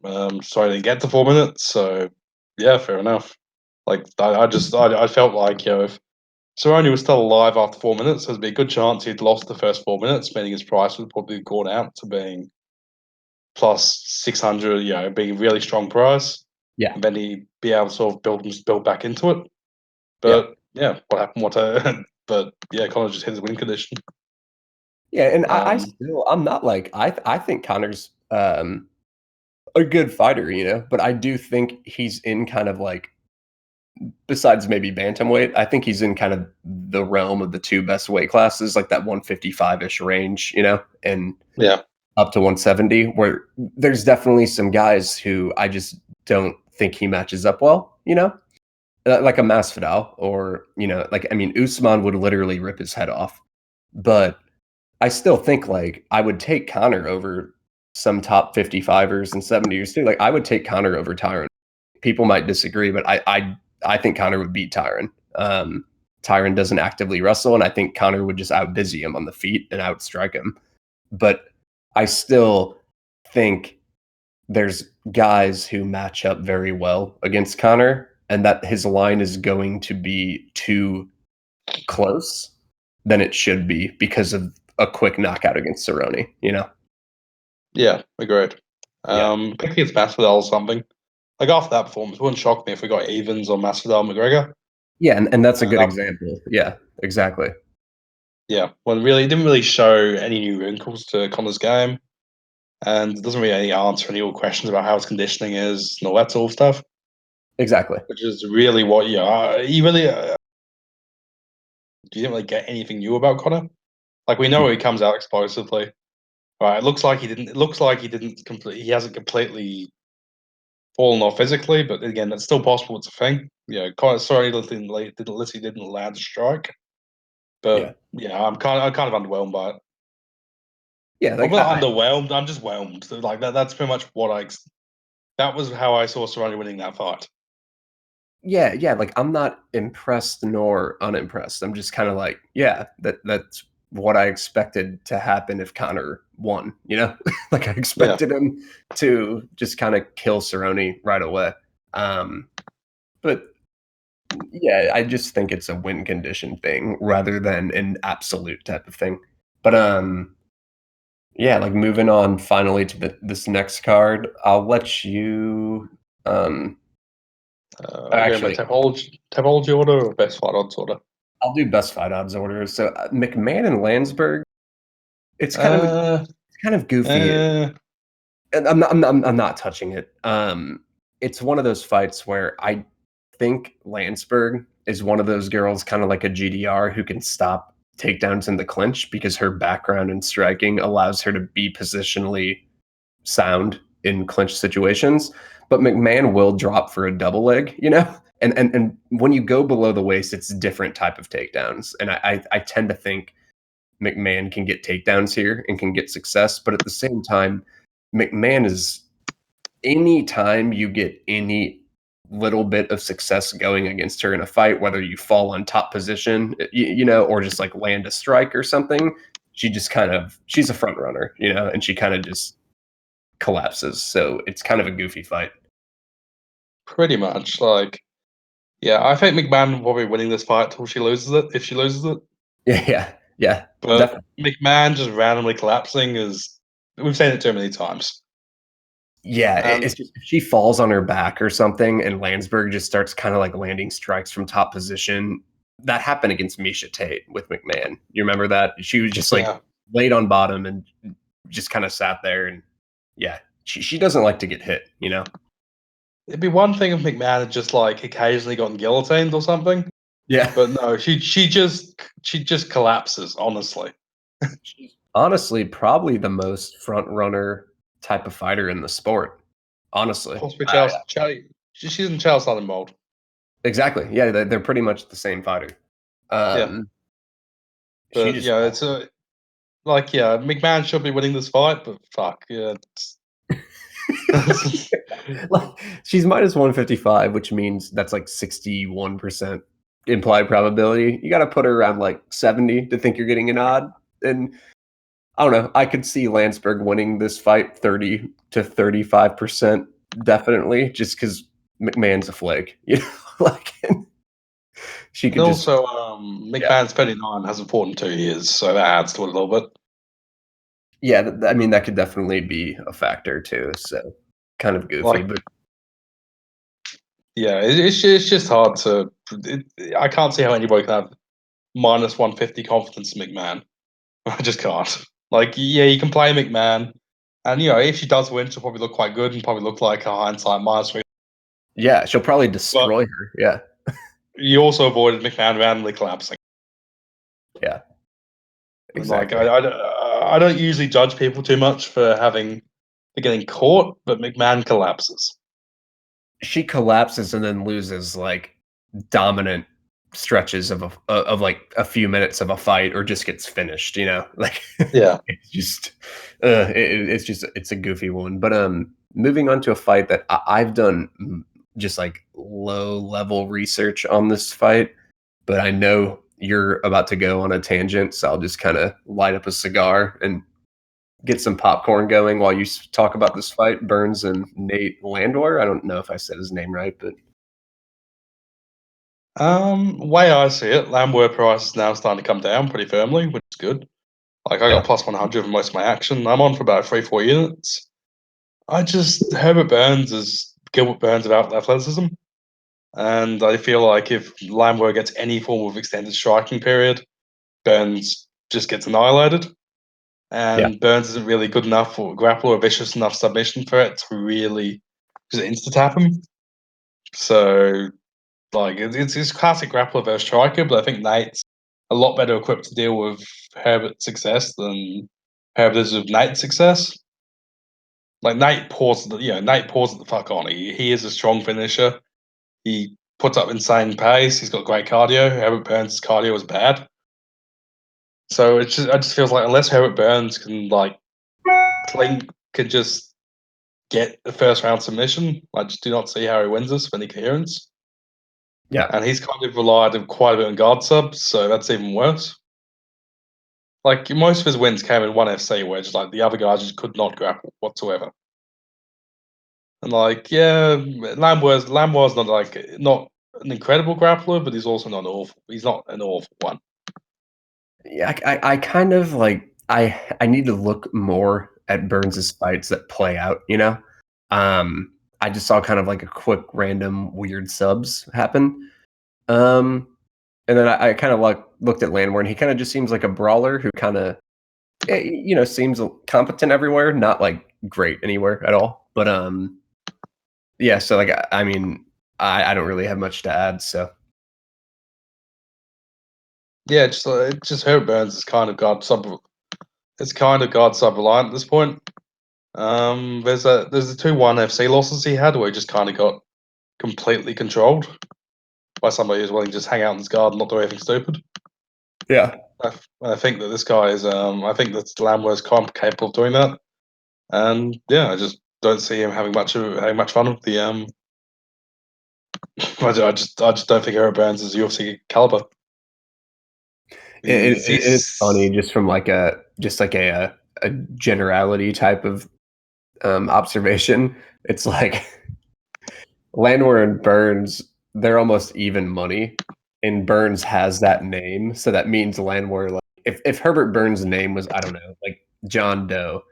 So I didn't get to 4 minutes, so yeah, fair enough. Like I felt like, if Cerrone was still alive after 4 minutes, there'd be a good chance he'd lost the first 4 minutes, meaning his price would probably have gone out to being plus 600, being a really strong price. Yeah. And then he'd be able to sort of build back into it. Yeah. But yeah, what happened? But yeah, Conor just hit his win condition. Yeah, and Um, I'm not like I think Connor's a good fighter, you know, but I do think he's in kind of like, besides maybe bantamweight, I think he's in kind of the realm of the two best weight classes, like that 155-ish range, you know, and yeah, up to 170, where there's definitely some guys who I just don't think he matches up well, you know, like a Masvidal, or, you know, like, I mean, Usman would literally rip his head off, but I still think like I would take Connor over some top 55ers and 70ers too. Like I would take Connor over Tyron. People might disagree, but I think Connor would beat Tyron. Tyron doesn't actively wrestle, and I think Connor would just outbusy him on the feet and outstrike him. But I still think there's guys who match up very well against Connor, and that his line is going to be too close than it should be because of a quick knockout against Cerrone, you know? yeah, agreed. Yeah. I think it's Masvidal or something. Like after that performance, it wouldn't shock me if we got evens on Masvidal McGregor. Yeah, and that's a good Uh, example. Yeah, exactly. yeah, well, really, it didn't really show any new wrinkles to Connor's game, and doesn't really any answer any more questions about how his conditioning is and all that sort of stuff. Exactly. Which is really what you really you didn't really get anything new about Connor. Like we know he comes out explosively. Right, it looks like he didn't. It looks like he didn't complete. He hasn't completely fallen off physically, but again, that's still possible. It's a thing. Connor sorry didn't land a strike, Yeah. but yeah, I'm kind of underwhelmed by it. Yeah, I'm like not underwhelmed. I'm just whelmed. So, like that. That's pretty much what That was how I saw Cerrone winning that fight. yeah, like I'm not impressed nor unimpressed. I'm just kind of like, yeah, that's what I expected to happen if Connor won, you know? Like I Yeah, expected him to just kind of kill Cerrone right away. But yeah, I just think it's a win condition thing rather than an absolute type of thing. But yeah, like moving on finally to this next card, I'll let you we're going by actually topology order or best fight odds order. I'll do best fight odds order. So McMahon and Landsberg, it's Uh, kind of goofy, uh, and I'm not touching it. It's one of those fights where I think Landsberg is one of those girls, kind of like a GDR, who can stop takedowns in the clinch because her background in striking allows her to be positionally sound in clinch situations. But McMahon will drop for a double leg, you know? And when you go below the waist, it's different type of takedowns. And I tend to think McMahon can get takedowns here and can get success. But at the same time, McMahon is, anytime you get any little bit of success going against her in a fight, whether you fall on top position, you know, or just like land a strike or something, she's a front runner, you know, and she kind of just collapses. So it's kind of a goofy fight. pretty much. Like, yeah, I think McMahon will probably winning this fight till she loses it, if she loses it. Yeah, yeah, But definitely. McMahon just randomly collapsing is we've seen it too many times. Yeah, And it's just if she falls on her back or something, and Landsberg just starts kind of like landing strikes from top position. That happened against Misha Tate with McMahon. You remember that? She was just like yeah, laid on bottom and just kind of sat there. And yeah, she doesn't like to get hit, you know? it'd be one thing if McMahon had just like occasionally gotten guillotined or something. Yeah. But no, she just collapses, honestly. She's honestly probably the most front runner type of fighter in the sport. Honestly. Possibly Chelsea. She's in Chael Sonnen mold. Exactly. Yeah, they're pretty much the same fighter. Yeah. She But just yeah, it's Mcmann should be winning this fight, but fuck, yeah. she's minus 155, which means that's like 61% implied probability. You got to put her around like 70 to think you're getting an odd. And I don't know. I could see Lansberg winning this fight 30 to 35%, definitely, just because McMahon's a flake. You know, like she And could just also, yeah. McMahon's 39, hasn't fought in 2 years, so that adds to it a little bit. Yeah, I mean that could definitely be a factor too. So kind of goofy, Like, but yeah, it's just hard to. I can't see how anybody can have minus 150 confidence in McMahon. I just can't. Like, yeah, you can play McMahon, and if she does win, she'll probably look quite good and probably look like a hindsight minus 3. yeah, she'll probably But destroy her. Yeah, you also avoided McMahon randomly collapsing. yeah, And like, exactly. I don't usually judge people too much for getting caught, but McMahon collapses. She collapses and then loses like dominant stretches of like a few minutes of a fight, or just gets finished. You know, like Yeah. it's just it's a goofy one. But moving on to a fight that I've done just like low level research on this fight, but I know you're about to go on a tangent, so I'll just kind of light up a cigar and get some popcorn going while you talk about this fight. Burns and Nate Landwehr. I don't know if I said his name right, but Way I see it, Landwehr price is now starting to come down pretty firmly, which is good. Like, I yeah, got plus 100 for most of my action. I'm on for about 3-4 units. Herbert Burns is Gilbert Burns without athleticism. And I feel like if Landwehr gets any form of extended striking period, Burns just gets annihilated. yeah, And Burns isn't really good enough or grapple or vicious enough submission threat to really just insta-tap him. So, like, it's classic grappler versus striker, but I think Nate's a lot better equipped to deal with Herbert's success than Herbert is with Nate's success. Like, Nate pours it the fuck on. He is a strong finisher. He puts up insane pace. He's got great cardio. Herbert Burns' cardio is bad. So I just feels like unless Herbert Burns can just get the first round submission, I just do not see how he wins this with any coherence. yeah. And he's kind of relied quite a bit on guard subs, so that's even worse. Like, most of his wins came in one FC, where just like the other guys just could not grapple whatsoever. And like, yeah, Landwehr's not an incredible grappler, but he's also not awful. He's not an awful one. Yeah, I kind of like I need to look more at Burns's fights that play out. You know, I just saw kind of like a quick random weird subs happen. Um, and then I kind of like looked at Landwehr, and he kind of just seems like a brawler who kind of seems competent everywhere, not like great anywhere at all. But yeah. So like I mean, I don't really have much to add. So Yeah, just Herbert Burns is kind of guard sub. It's kind of guard sub reliant at this point. There's the 2-1 FC losses he had where he just kind of got completely controlled by somebody who's willing to just hang out in his guard and not do anything stupid. yeah, I think that this guy is. I think that Landwehr's capable of doing that, and yeah, I just don't see him having much fun with the. I just don't think Herbert Burns is UFC caliber. it's funny just from like a generality type of observation. It's like Landwehr and Burns, they're almost even money, and Burns has that name, so that means Landwehr. Like if Herbert Burns' name was, I don't know, like John Doe,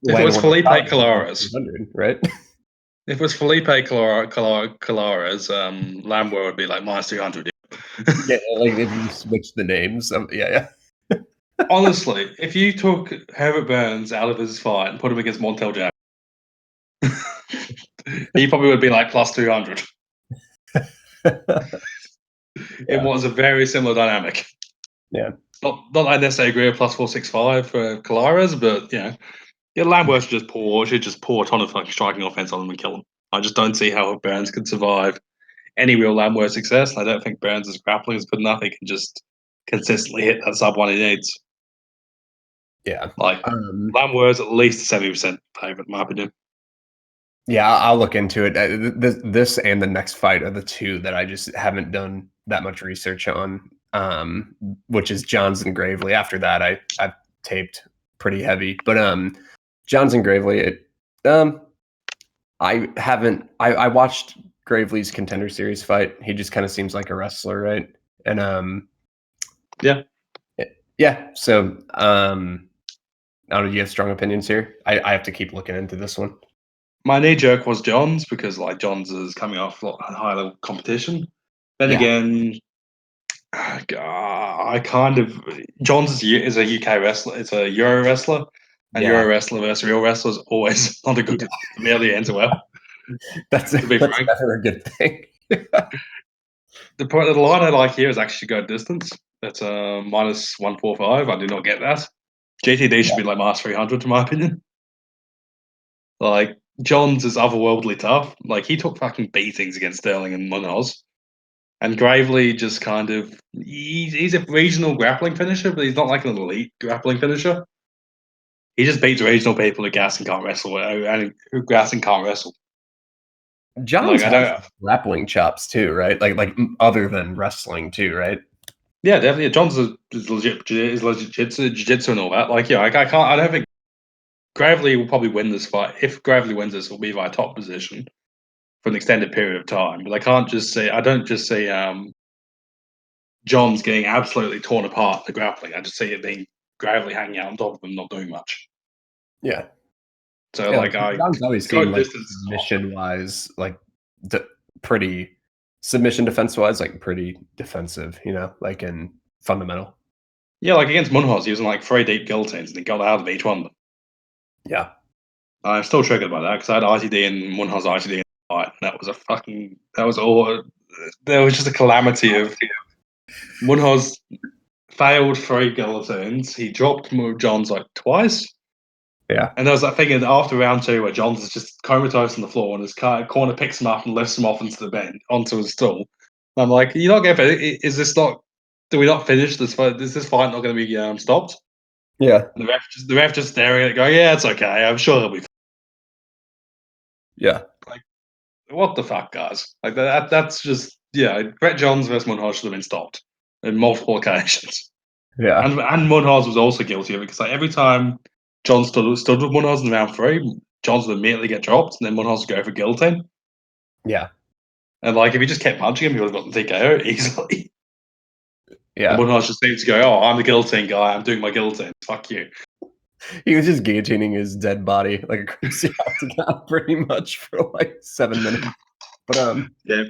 If it was Landwehr would Felipe probably be like Colares, 300, right? if it was Felipe Colares, Landwehr would be like minus 300. Yeah, like if you switch the names, yeah, yeah, Honestly, if you took Herbert Burns out of his fight and put him against Montel Jack, he probably would be like plus 200. It yeah, was a very similar dynamic. yeah. Not I necessarily agree with plus 465 for Colares, but yeah, Landwehr should just pour a ton of fucking striking offense on him and kill him. I just don't see how Burns could survive any real Landwehr success. And I don't think Burns' grappling is good enough. He can just consistently hit that sub one he needs. Yeah. Like Landwehr is at least a 70% favorite, in my opinion. Yeah, I'll look into it. This and the next fight are the two that I just haven't done that much research on, which is Johns and Gravely. After that, I've taped pretty heavy. But Johns and Gravely, I haven't. I watched Gravely's Contender Series fight. He just kind of seems like a wrestler, right? And yeah. Yeah. So I don't know. Do you have strong opinions here? I have to keep looking into this one. My knee jerk was Johns because like Johns is coming off a high level competition. Then again, I kind of Johns is a UK wrestler. It's a Euro wrestler, and Euro wrestler versus real wrestler is always not a good. It rarely ends well. That's never a good thing. The line I like here is actually go distance. That's minus 145. I do not get that. GTD should be like minus 300 in my opinion. Like Johns is otherworldly tough. Like he took fucking beatings against Sterling and Munoz. And Gravely just kind of he's a regional grappling finisher, but he's not like an elite grappling finisher. He just beats regional people who gas and can't wrestle, and who gas and can't wrestle. Johns has grappling chops too, right? Like other than wrestling too, right? Yeah, definitely. Johns is legit jiu-jitsu and all that. Like, yeah, I can't. I don't think Gravely will probably win this fight. If Gravely wins this, it'll be by top position for an extended period of time. But I can't just say. I don't just say John's getting absolutely torn apart the grappling. I just see it being Gravely hanging out on top of him, not doing much. Yeah. So like John's always seemed like submission wise, like pretty submission defense wise, like pretty defensive, you know, like in fundamental. Yeah, like against Munhoz, he was in like 3 deep guillotines and he got out of each one of them. Yeah. I'm still triggered by that because I had ITD and Munhoz ITD in the fight. That was all. There was just a calamity of Munhoz failed 3 guillotines. He dropped Johns like twice. Yeah. And there was that thing after round 2 where Johns is just comatose on the floor and his corner picks him up and lifts him off into the bench, onto his stool. And I'm like, you're not going to. Is this not. Do we not finish this fight? Is this fight not going to be stopped? Yeah. And the ref just staring at it, going, "Yeah, it's okay. I'm sure he'll be." Yeah. Like, what the fuck, guys? Like that's just Brett Johns versus Munhoz should have been stopped on multiple occasions. Yeah. And Munhoz was also guilty of it because like every time John stood with Munhoz in round 3, Johns would immediately get dropped, and then Munhoz would go for guillotine. Yeah. And like if he just kept punching him, he would have gotten TKO easily. Yeah. And Munhoz just seemed to go, "Oh, I'm the guillotine guy. I'm doing my guillotine. Fuck you." He was just guillotining his dead body like a crazy octagon pretty much for like 7 minutes. But yeah,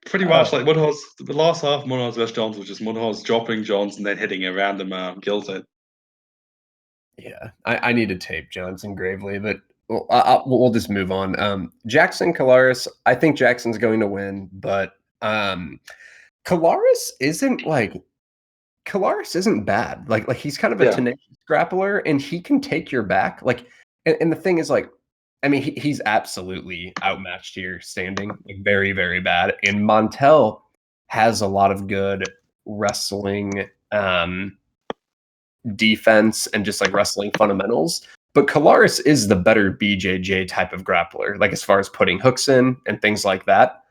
pretty much like Munhoz. The last half of Munhoz versus Johns was just Munhoz dropping Johns and then hitting a random guillotine. Yeah, I need to tape Johnson Gravely, but we'll just move on. Jackson Colares, I think Jackson's going to win, but Colares isn't bad. Like he's kind of a tenacious grappler, and he can take your back. Like, and the thing is, like, I mean, he's absolutely outmatched here, standing like very, very bad. And Montel has a lot of good wrestling defense and just like wrestling fundamentals. But Colares is the better BJJ type of grappler, like as far as putting hooks in and things like that.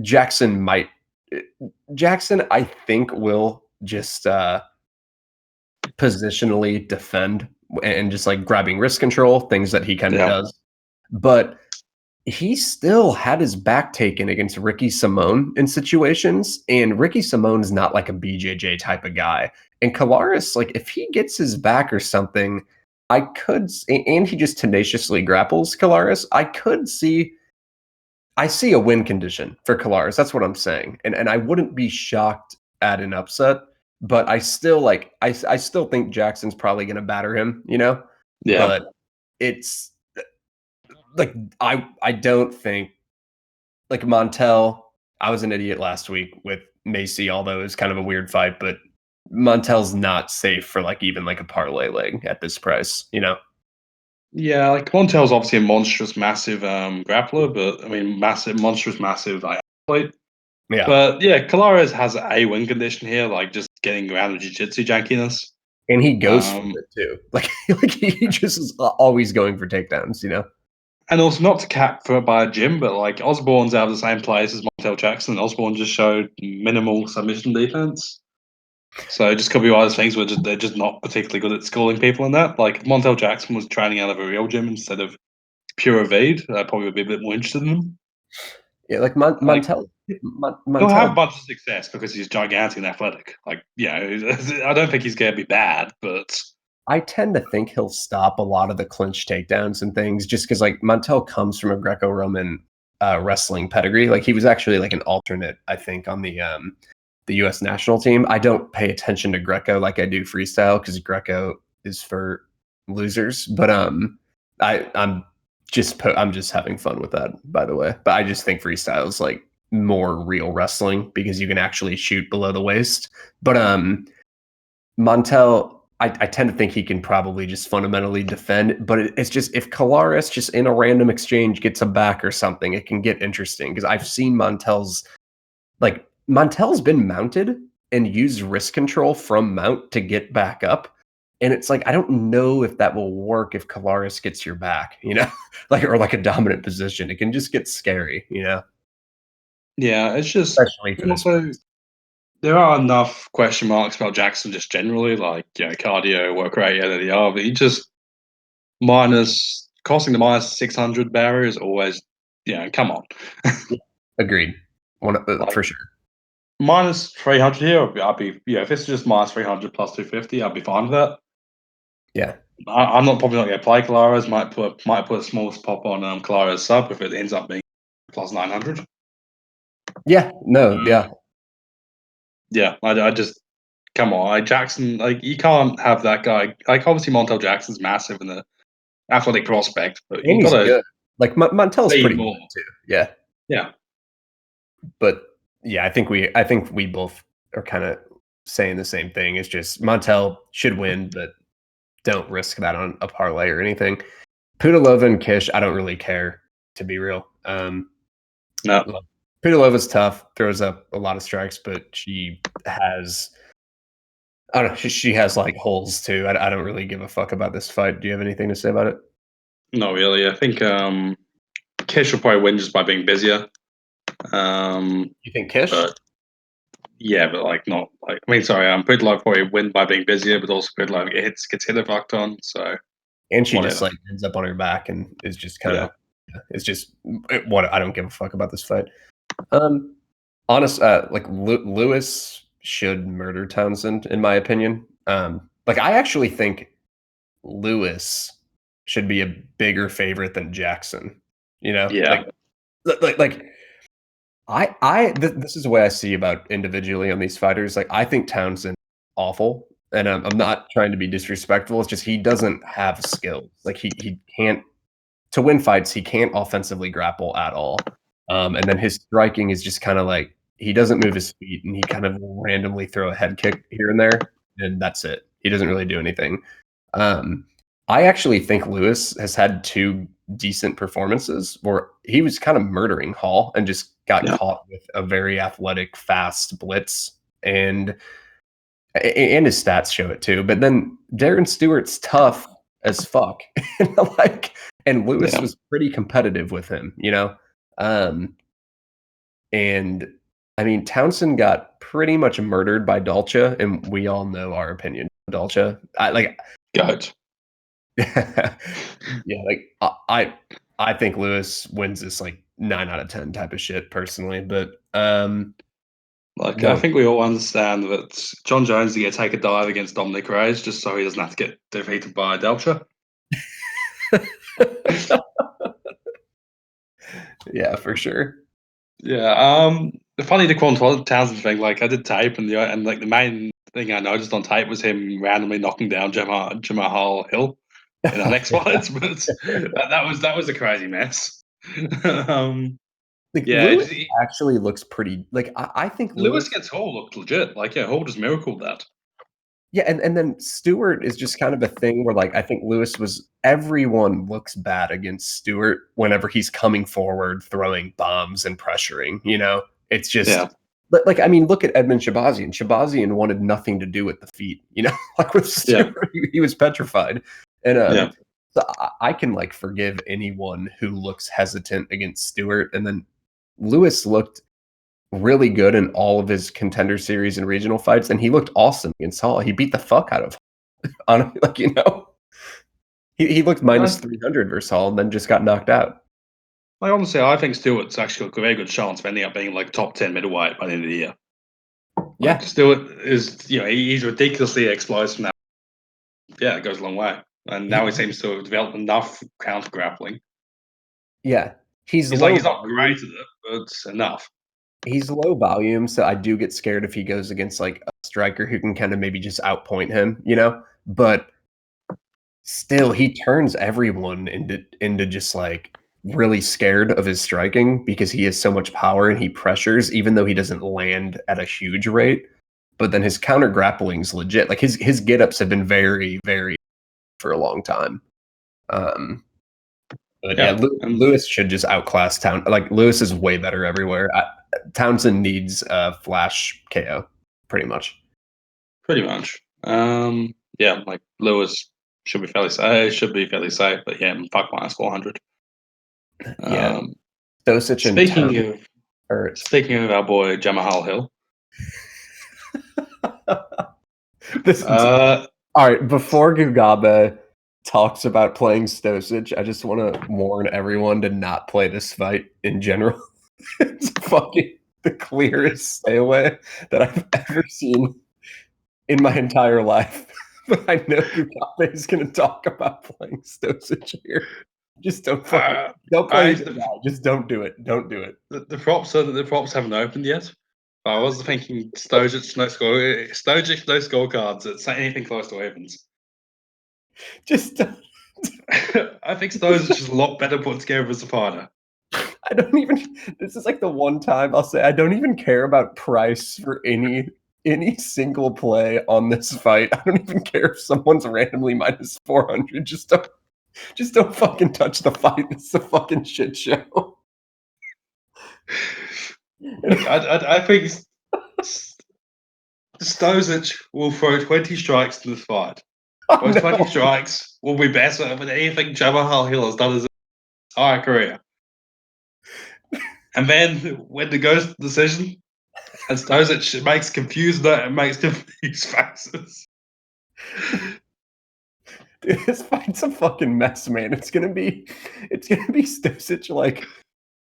Jackson, I think, will just positionally defend and just like grabbing wrist control, things that he kind of does. But he still had his back taken against Ricky Simone in situations, and Ricky Simone's not like a BJJ type of guy. And Colares, like if he gets his back or something, and he just tenaciously grapples Colares, I see a win condition for Colares. That's what I'm saying. And I wouldn't be shocked at an upset, but I still think Jackson's probably going to batter him, you know? Yeah. But it's like, I don't think like Montel, I was an idiot last week with Macy, although it was kind of a weird fight, but Montel's not safe for like even like a parlay leg at this price, you know? Yeah, like Montel's obviously a monstrous, massive grappler, but I mean, monstrous, massive athlete. Yeah. But yeah, Colares has a win condition here, like just getting around the jiu-jitsu jankiness. And he goes for Um, it too. Like he just is always going for takedowns, and also not to cap for by a gym, but like Osborne's out of the same place as Montel Jackson. And Osborne just showed minimal submission defense. So it just could be one of those things where they're just not particularly good at schooling people in that. Like if Montel Jackson was training out of a real gym instead of pure evade, I probably would be a bit more interested in him. Yeah, like Like he'll have a Montel. bunch of success because he's gigantic and athletic. Like, I don't think he's going to be bad, but I tend to think he'll stop a lot of the clinch takedowns and things just because like Montel comes from a Greco-Roman wrestling pedigree. Like he was actually like an alternate, I think, on the U.S. national team. I don't pay attention to Greco like I do freestyle because Greco is for losers. But I'm just having fun with that, by the way. But I just think freestyle is like more real wrestling because you can actually shoot below the waist. But Montel, I tend to think he can probably just fundamentally defend, but it's just if Colares just in a random exchange gets a back or something, it can get interesting because I've seen Montel's been mounted and used wrist control from mount to get back up. And it's like I don't know if that will work if Colares gets your back, like or like a dominant position. It can just get scary. yeah, it's just Especially for this. also there are enough question marks about Jackson just generally, like cardio, work rate, yada yada. But he just minus costing the minus 600 barrier is always, come on, Agreed. like For sure. minus 300 here. I'd be if it's just minus 300 plus 250, I'd be fine with that. Yeah. I'm not probably not going to play Colares. Might put a small pop on Colares sub if it ends up being plus 900. Yeah. No. Um, Yeah. yeah, I just come on, like Jackson, like you can't have that guy. Like obviously Montel Jackson's massive in the athletic prospect, but you And got he's to good. Like Montel's be pretty more. good too. Yeah. Yeah, But yeah, I think we both are kind of saying the same thing. It's just Montel should win, but don't risk that on a parlay or anything. Pudilova and Kish, I don't really care to be real. no, Look, Pudilova's tough, throws up a lot of strikes, but she has I don't know. She has like holes too. I don't really give a fuck about this fight. Do you have anything to say about it? not really. I think Kish will probably win just by being busier. Um, You think Kish? but yeah, but like not like I mean, sorry, Pudilov probably win by being busier, but also Pudilov gets hit a fuck ton. So And she just whatever. like ends up on her back and is just kind Yeah, of it's just what I don't give a fuck about this fight. Um, like Lewis should murder Townsend in my opinion. Like I actually think Lewis should be a bigger favorite than Jackson. You know, yeah, like this is the way I see about individually on these fighters. Like I think Townsend awful, and I'm not trying to be disrespectful. It's just he doesn't have skills. Like he can't to win fights. He can't offensively grapple at all. And then his striking is just kind of like he doesn't move his feet, and he kind of will randomly throw a head kick here and there, and that's it. He doesn't really do anything. Um, I actually think Lewis has had two decent performances where he was kind of murdering Hall and just got yeah, caught with a very athletic, fast blitz, and his stats show it too. But then Darren Stewart's tough as fuck, and Lewis yeah. was pretty competitive with him. Um, and I mean Townsend got pretty much murdered by Dolce, and we all know our opinion on Dolce. I like Good. Yeah, like I think Lewis wins this like 9 out of 10 type of shit personally, but Like I no. think we all understand that John Jones is going to take a dive against Dominic Reyes just so he doesn't have to get defeated by Delcha. Yeah, for sure. Yeah. The funny the Quantum Townsend thing, like I did tape and like the main thing I noticed on tape was him randomly knocking down Jamal Hill in our next fights, but that was a crazy mess. um, Like yeah, Lewis actually looks pretty. Like I think Lewis Lewis. against Hall looked legit. Like Hall just miracled that. Yeah, and then Stewart is just kind of a thing where, like, I think everyone looks bad against Stewart whenever he's coming forward, throwing bombs and pressuring, you know? It's Yeah, just but, like, I mean, look at Edmund Shabazian. Shabazian wanted nothing to do with the feet, you know? Like, with yeah, Stewart, he was petrified. And, yeah. so I can, like, forgive anyone who looks hesitant against Stewart, and then Lewis looked really good in all of his Contender Series and regional fights, and he looked awesome against Hall. He beat the fuck out of on like, you know, he looked minus I, 300 versus Hall and then just got knocked out. honestly, I think Stewart's actually got a very good chance of ending up being like top 10 middleweight by the end of the year. Like Yeah, Stewart is, he's ridiculously explosive now. Yeah, it goes a long way. And now he he seems to have developed enough counter grappling. yeah. He's He's like low he's not great volume. at it, but it's enough. He's low volume, so I do get scared if he goes against, like, a striker who can kinda maybe just outpoint him, you know? But still, he turns everyone into just, like, really scared of his striking because he has so much power and he pressures even though he doesn't land at a huge rate. But then his counter grappling's legit. Like, his get-ups have been very, very for a long time. Um, but yeah, Yeah, and Lewis should just outclass like, Lewis is way better everywhere. Townsend needs a flash KO, pretty much. pretty much. Yeah, like Lewis should be fairly safe. Should be fairly safe, but yeah, fuck minus 400. Yeah, Um, Stosic and speaking Townsend of are speaking of our boy Jamal Hill, this uh, all right, before Gugabe talks about playing Stosic, I just wanna warn everyone to not play this fight in general. It's fucking the clearest stay away that I've ever seen in my entire life. But I know Gugabe is gonna talk about playing Stosic here. Just uh, don't play I the the, guy. Just don't do it. Don't do it. the props haven't opened yet. But I was thinking Stojic no scorecards. It's not anything close to Evans. Just don't. I think Stojic is a lot better put together as a fighter. I don't even. This is like the one time I'll say I don't even care about price for any single play on this fight. I don't even care if someone's randomly minus 400. Just don't fucking touch the fight. It's a fucking shit show. Look, I think Stosic will throw 20 strikes in this fight. Oh Those 20 no. strikes will be better than anything Jamal Hill has done his entire career. And then when it goes to the decision, and Stosic makes confused faces. Dude, this fight's a fucking mess, man. It's gonna be Stosic like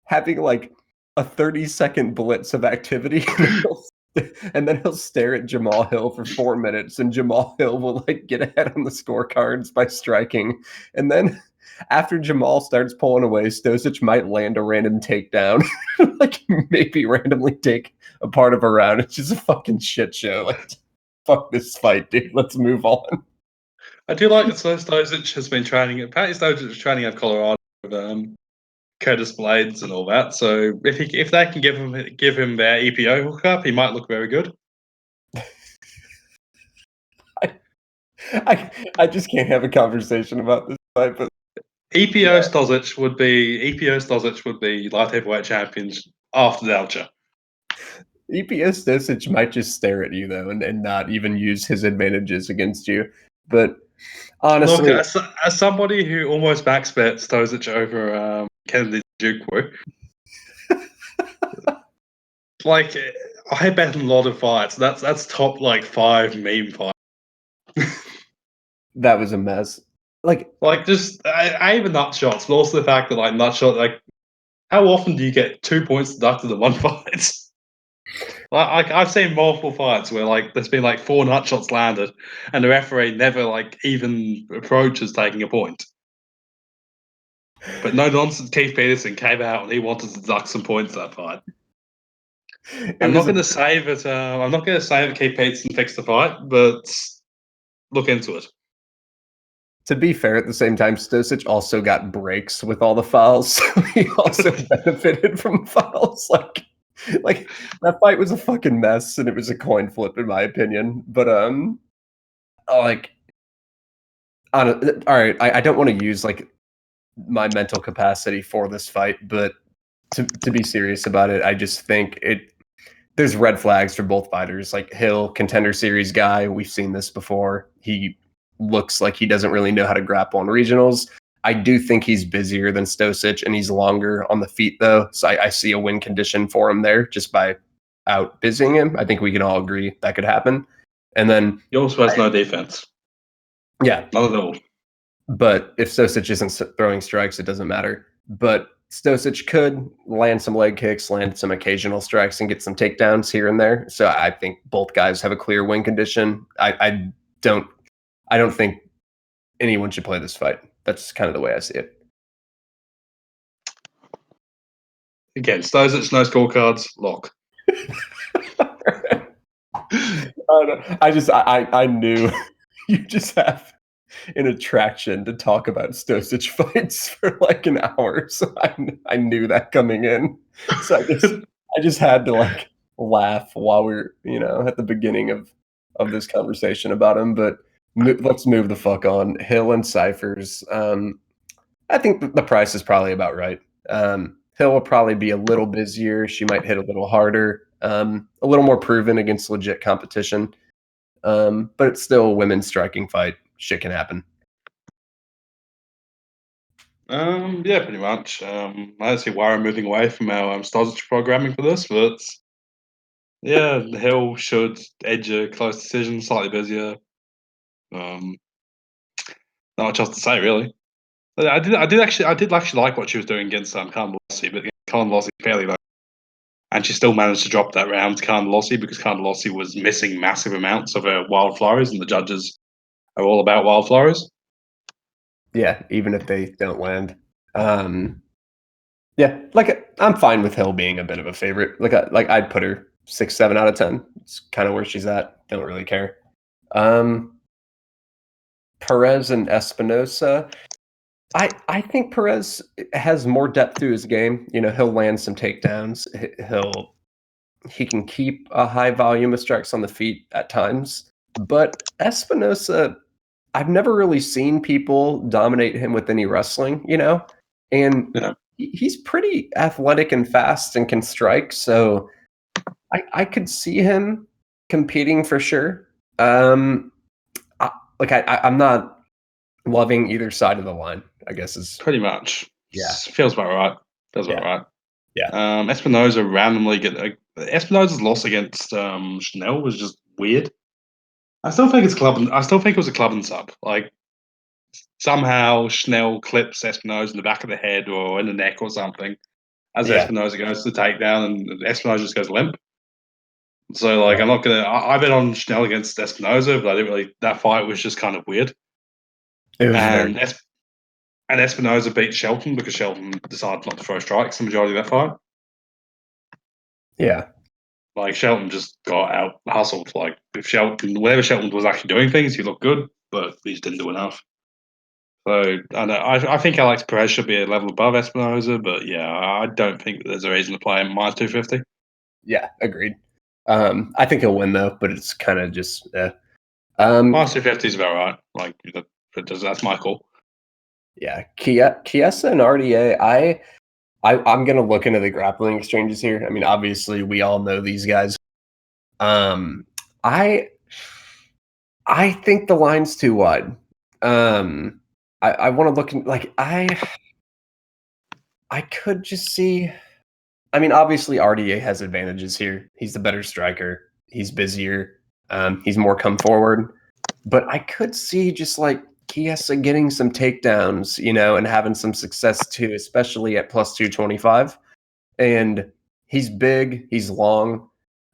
having like a 30-second blitz of activity and then he'll stare at Jamal Hill for 4 minutes and Jamal Hill will like get ahead on the scorecards by striking. And then after Jamal starts pulling away, Stosic might land a random takedown, like maybe randomly take a part of a round. It's just a fucking shit show. Like, fuck this fight, dude. Let's move on. I do like that Stosic has been training. Apparently, Stosic is training at Colorado with Curtis Blaydes and all that. So if they can give him their EPO hookup, he might look very good. I, I just can't have a conversation about this fight, but EPO yeah. Stosic would be light heavyweight champions after the Alger. EPS Dosage might just stare at you though and not even use his advantages against you. But Look, honestly, as somebody who almost max bet Stosic over Kennedy Jukwu, like I bet a lot of fights. That's top like 5 meme fights. that was a mess. Like, Like just I even nut shots, but also the fact that like nut shot like how often do you get 2 points deducted in one fight? Like I've seen multiple fights where like there's been like 4 nut shots landed, and the referee never like even approaches taking a point. But no nonsense, Keith Peterson came out and he wanted to deduct some points that fight. it was a, I'm not going to say that Keith Peterson fixed the fight, but look into it. to be fair, at the same time, Stosic also got breaks with all the fouls, so he also benefited from fouls. Like that fight was a fucking mess, and it was a coin flip in my opinion. But like, all right, I don't want to use like my mental capacity for this fight, but to be serious about it, I just think there's red flags for both fighters. Like Hill, contender series guy, we've seen this before. He looks like he doesn't really know how to grapple on regionals. I do think he's busier than Stosic, and he's longer on the feet though. So I see a win condition for him there just by out busying him. I think we can all agree that could happen. And then He also has no defense. yeah, Not at all. but if Stosic isn't throwing strikes, it doesn't matter. But Stosic could land some leg kicks, land some occasional strikes, and get some takedowns here and there. So I think both guys have a clear win condition. I don't think anyone should play this fight. That's kind of the way I see it. Again, Stosic, no scorecards, lock. I knew you just have an attraction to talk about Stosic fights for like an hour. So I knew that coming in. So I just had to like laugh while we're, at the beginning of this conversation about him. But let's move the fuck on. Hill and Cifers. I think the price is probably about right. Hill will probably be a little busier. She might hit a little harder. A little more proven against legit competition. But it's still a women's striking fight. Shit can happen. Yeah, pretty much. I don't see why I'm moving away from our Stosic programming for this, but yeah, Hill should edge a close decision, slightly busier. Not much else to say, really. But I did actually like what she was doing against Carnelossi, but Carnelossi fairly low, and she still managed to drop that round to Carnelossi because Carnelossi was missing massive amounts of her wild flurries, and the judges are all about wild flurries. Yeah, even if they don't land. Yeah, like I'm fine with Hill being a bit of a favorite. Like I'd put her 6, 7 out of 10. It's kind of where she's at. Don't really care. Perez and Espinosa. I think Perez has more depth to his game. He'll land some takedowns. He can keep a high volume of strikes on the feet at times. But Espinosa, I've never really seen people dominate him with any wrestling, and Yeah. he's pretty athletic and fast and can strike. So I could see him competing for sure. I'm not loving either side of the line, I guess is Pretty much. yeah. Feels about right. Yeah. Espinosa randomly Espinosa's loss against Chanel was just weird. I still think it was a club and sub. Like somehow Schnell clips Espinosa in the back of the head or in the neck or something as Yeah. Espinosa goes to the takedown and Espinosa just goes limp. So like Yeah. I'm not gonna I bet on Schnell against Espinosa, but I didn't really that fight was just kind of weird. It was very And Espinosa beat Shelton because Shelton decided not to throw strikes the majority of that fight. yeah. Like Shelton just got out hustled. Like if whenever Shelton was actually doing things, he looked good, but he just didn't do enough. So I think Alex Perez should be a level above Espinosa, but yeah, I don't think that there's a reason to play him minus 250. Yeah, agreed. I think he'll win though, but it's kind of just Minus 250 is about right. Like that's my call. yeah. Chiesa and RDA. I'm gonna look into the grappling exchanges here. I mean, obviously we all know these guys. I think the line's too wide. I want to look in, like I could just see. I mean, obviously RDA has advantages here. He's the better striker. He's busier. He's more come forward. But I could see just like Chiesa getting some takedowns, and having some success too, especially at plus 225. And he's big. He's long.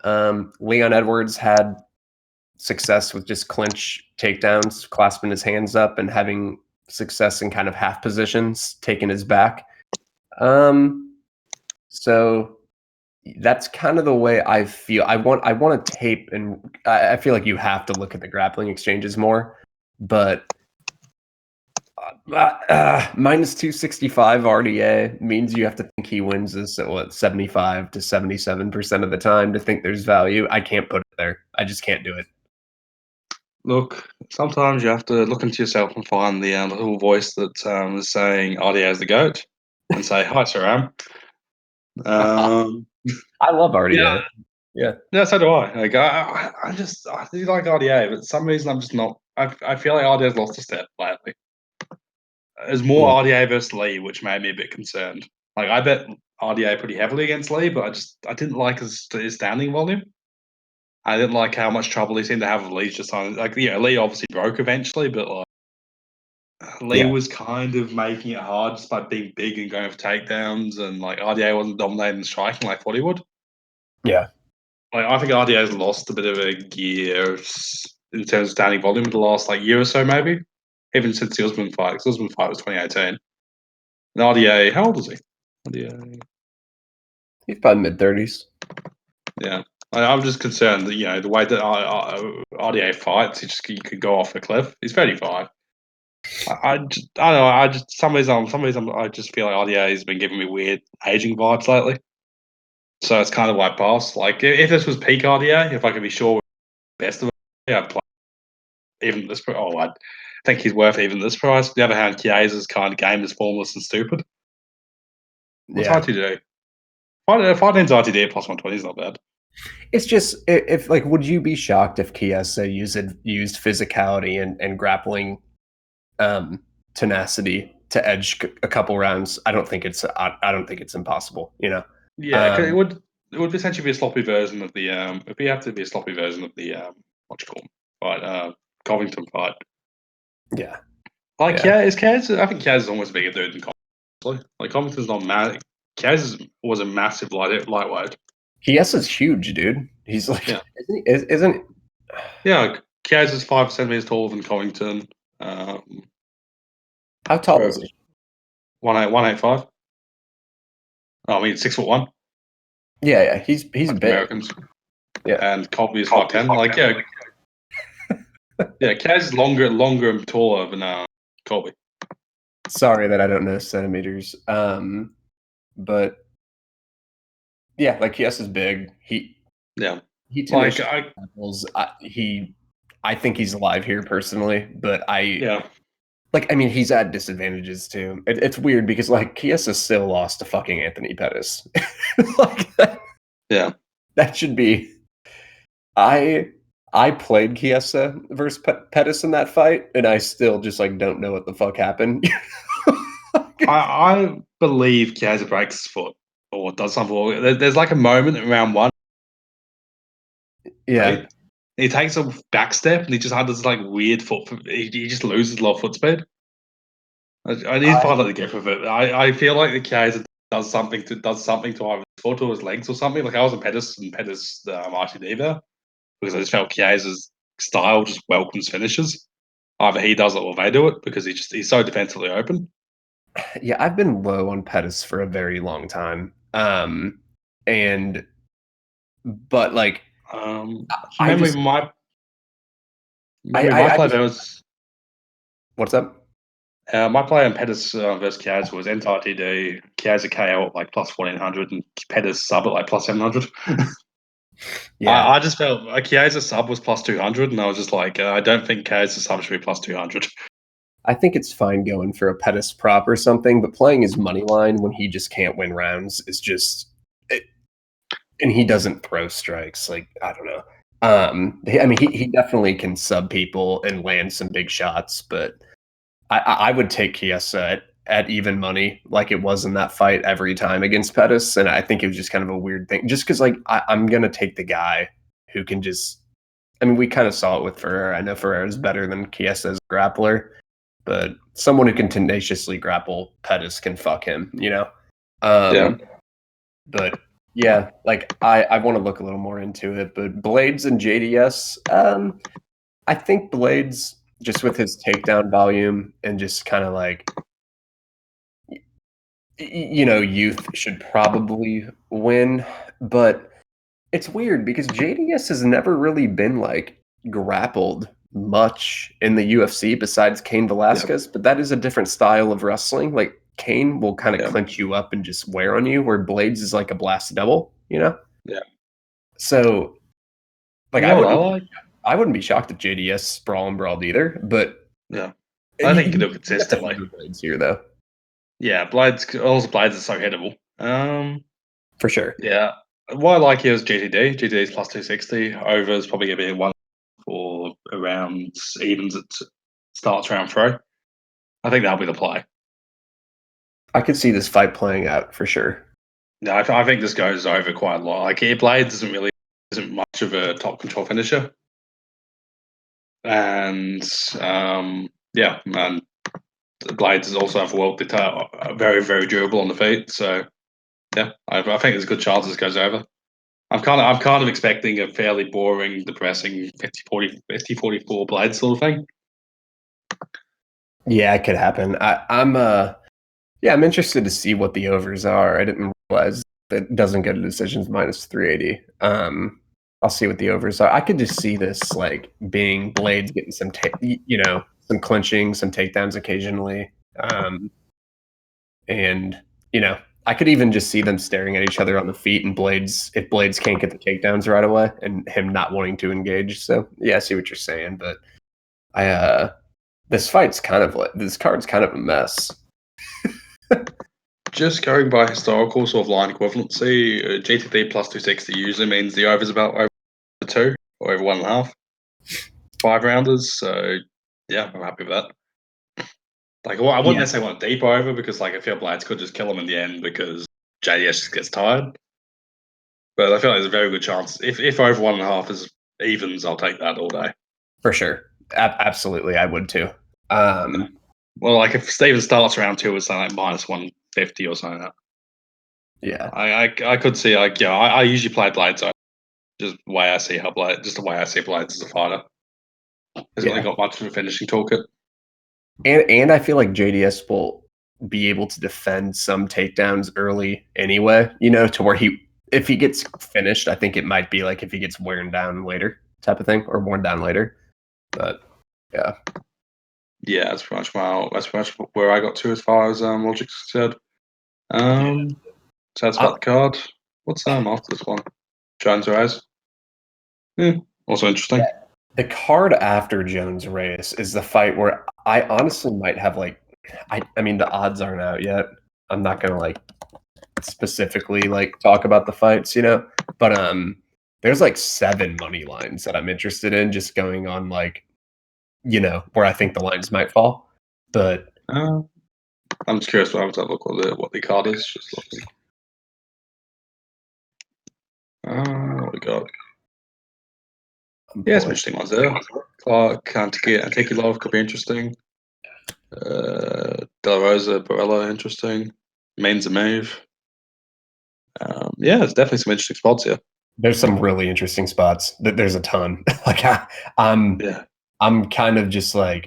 Leon Edwards had success with just clinch takedowns, clasping his hands up and having success in kind of half positions, taking his back. So that's kind of the way I feel. I want to tape, and I feel like you have to look at the grappling exchanges more. But minus 265 RDA means you have to think he wins this at 75 to 77% of the time to think there's value. I can't put it there. I just can't do it. Look, sometimes you have to look into yourself and find the little voice that is saying RDA is the GOAT and say, hi, Saram. I love Yeah, RDA. Yeah. yeah, so do I. Like, I do like RDA, but for some reason I'm just not. I feel like RDA's lost a step lately. There's more Mm. RDA versus Lee, which made me a bit concerned. Like, I bet RDA pretty heavily against Lee, but I didn't like his standing volume. I didn't like how much trouble he seemed to have with Lee just on. Like, yeah, Lee obviously broke eventually, but like, Lee Yeah. was kind of making it hard just by being big and going for takedowns, and like RDA wasn't dominating striking like I thought he would. Yeah. Like, I think RDA's lost a bit of a gear in terms of standing volume in the last like year or so, maybe. Even since the Usman fight. 'Cause the Usman fight was 2018. And RDA, how old is he? RDA, He's probably mid-30s. yeah. I'm just concerned that the way that RDA fights, he could go off a cliff. He's 35. I don't know. Some reason I just feel like RDA has been giving me weird aging vibes lately. So it's kind of like pass. Like if this was peak RDA, if I could be sure best of it, I'd play even this. I think he's worth even this price. On the other hand, Chiesa's kind of game is formless and stupid. What's Yeah. RTD? Fight ends RTD at plus 120 is not bad. It's just if like, would you be shocked if Chiesa used physicality and grappling tenacity to edge a couple rounds? I don't think it's impossible, you know. Yeah, 'cause Um, it would essentially be a sloppy version of the It'd be have to be a sloppy version of the what you call 'em? Fight Covington fight. yeah, Like yeah. yeah, is Kaz? I think Kaz is almost a bigger dude than Covington. Like Covington's not mad. Kaz was a massive lightweight. Chiesa's huge, dude. He's like, Yeah, isn't yeah. Kaz is 5 centimeters taller than Covington. how tall is he? 185. Oh, I mean 6'1". Yeah, yeah. He's Like big. Americans. Yeah. And Colby is 5'10". Like yeah. Kaz is longer and taller than Colby. Sorry that I don't know centimeters. But yeah, like Chiesa's big. Yeah. He Like tenaciously tackles. I think he's alive here personally, but yeah. I mean, he's at disadvantages too. It's weird because like Chiesa still lost to fucking Anthony Pettis. Like Yeah. that should be. I I played Chiesa versus Pettis in that fight, and I still just like don't know what the fuck happened. I believe Chiesa breaks his foot or does something. There's like a moment in round one, Yeah, right? He takes a back step and he just had this like weird He just loses a lot of foot speed. I need to I, find out the gift of it. I feel like the Chiesa does something to either his foot or his legs or something. Like I was in Pettis RTD there because I just felt Chiesa's style just welcomes finishes. Either he does it or they do it because he's so defensively open. yeah, I've been low on Pettis for a very long time. And but like I Memory just my I memory I, my I play just there was what's up? my play on Pettis versus Kaz was NTD Kaz KO at like plus 1400 and Pettis sub at like plus 700. Yeah, I just felt like Chiesa sub was plus 200, and I was just like, I don't think Chiesa sub should be plus 200. I think it's fine going for a Pettis prop or something, but playing his money line when he just can't win rounds is just, and he doesn't throw strikes. Like I don't know. I mean, he definitely can sub people and land some big shots, but I would take Chiesa at even money, like it was in that fight every time against Pettis, and I think it was just kind of a weird thing, just because like I'm gonna take the guy who can just. I mean, we kind of saw it with Ferrer. I know Ferrer is better than Chiesa as a grappler, but someone who can tenaciously grapple Pettis can fuck him, you know? Yeah. But yeah, like I want to look a little more into it. But Blaydes and JDS, I think Blaydes, just with his takedown volume and just kind of like, youth should probably win. But it's weird because JDS has never really been like grappled much in the UFC besides Cain Yeah. Velasquez, but that is a different style of wrestling. Like Cain will kind of Yeah. clinch you up and just wear on you, where Blaydes is like a blast double, you know? Yeah. So like You know what I like? I wouldn't be shocked if JDS sprawl and brawled either, but yeah, I think you can do it consistently. Blaydes here though. Yeah, Blaydes are so hittable. For sure. Yeah, what I like here is GTD. GTD is plus 260. Over is probably going to be 1 or around evens. It starts round 3. I think that'll be the play. I could see this fight playing out for sure. No, I think this goes over quite a lot. Like Blaydes isn't much of a top control finisher, and yeah, man, Blaydes is also have world detail, very very durable on the feet. So yeah, I think there's a good chance this goes over. I'm kind of expecting a fairly boring, depressing 50-44 Blaydes sort of thing. Yeah, it could happen. I'm interested to see what the overs are. I didn't realize that it doesn't go to decisions minus 380. I'll see what the overs are. I could just see this like being Blaydes getting some, some clinching, some takedowns occasionally, and I could even just see them staring at each other on the feet, and if Blaydes can't get the takedowns right away, and him not wanting to engage. So yeah, I see what you're saying, but this card's kind of a mess. Just going by historical sort of line equivalency, GTD plus 260 usually means the over's about over 2 or over 1.5. 5 rounders, so yeah, I'm happy with that. Like, well, I wouldn't necessarily want a deep over because, like, I feel Blaydes could just kill him in the end because JDS just gets tired. But I feel like there's a very good chance if over 1.5 is evens, I'll take that all day. For sure, absolutely, I would too. Well, like if Steven starts round 2 with something like minus 150 or something like that. Yeah, I could see I usually play Blaydes over. Just the way I see Blaydes as a fighter. Hasn't really got much of a finishing toolkit. And I feel like JDS will be able to defend some takedowns early anyway, to where if he gets finished, I think it might be like if he gets worn down later type of thing, or worn down later. But yeah. Yeah, that's pretty much where I got to as far as logic said. So that's about the card. What's after this one? Jones Reyes. Also interesting. Yeah. The card after Jones Reyes is the fight where I honestly might have I mean the odds aren't out yet. I'm not gonna specifically talk about the fights, but there's 7 money lines that I'm interested in just going on where I think the lines might fall. But I'm just curious what I was to look what the card is. Just looking. What we got? Yeah, some interesting ones there. Clark, Antikulov could be interesting. De La Rosa, Barella, interesting. Main's a move. Yeah, there's definitely some interesting spots here. There's some really interesting spots. There's a ton. I'm kind of just I'm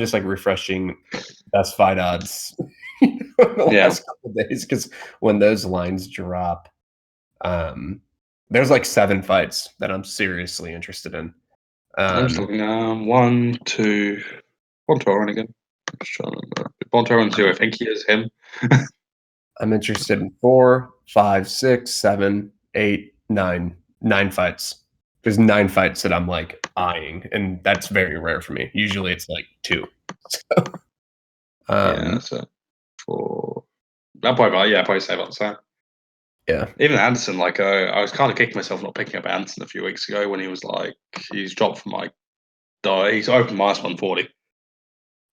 just refreshing best fight odds the last couple of days, because when those lines drop, there's 7 fights that I'm seriously interested in. I'm just looking. 1, 2, Bontorin again. Bontorin 2. I think he is him. I'm interested in 4, 5, 6, 7, 8, 9. 9 fights. There's 9 fights that I'm eyeing, and that's very rare for me. Usually it's 2. So 4. I'll probably say about the same. Yeah. Even Anderson, I was kind of kicking myself not picking up Anderson a few weeks ago when he was he's dropped from he's open minus 140.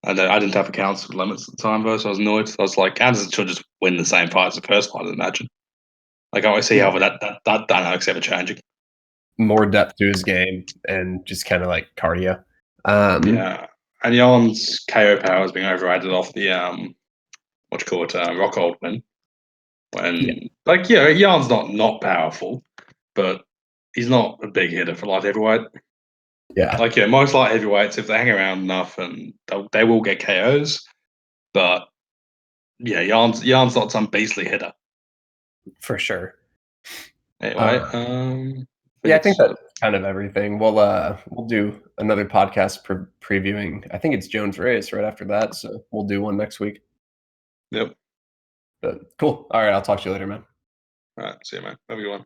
And I didn't have accounts with limits at the time, though, so I was annoyed. I was like, Anderson should just win the same fight as the first fight, I'd imagine. I always see how that dynamic's ever changing. More depth to his game and just kind of cardio. Yeah. And Jan's KO power is being overrated off the Rockhold win. When Jan's not powerful, but he's not a big hitter for light heavyweight. Yeah. Most light heavyweights, if they hang around enough, and they will get KOs. But yeah, Jan's not some beastly hitter. For sure. Anyway, I think that's kind of everything. We'll do another podcast previewing. I think it's Jones Reyes right after that, so we'll do one next week. Yep. But cool. All right, I'll talk to you later, man. All right, see you, man. Have a good one.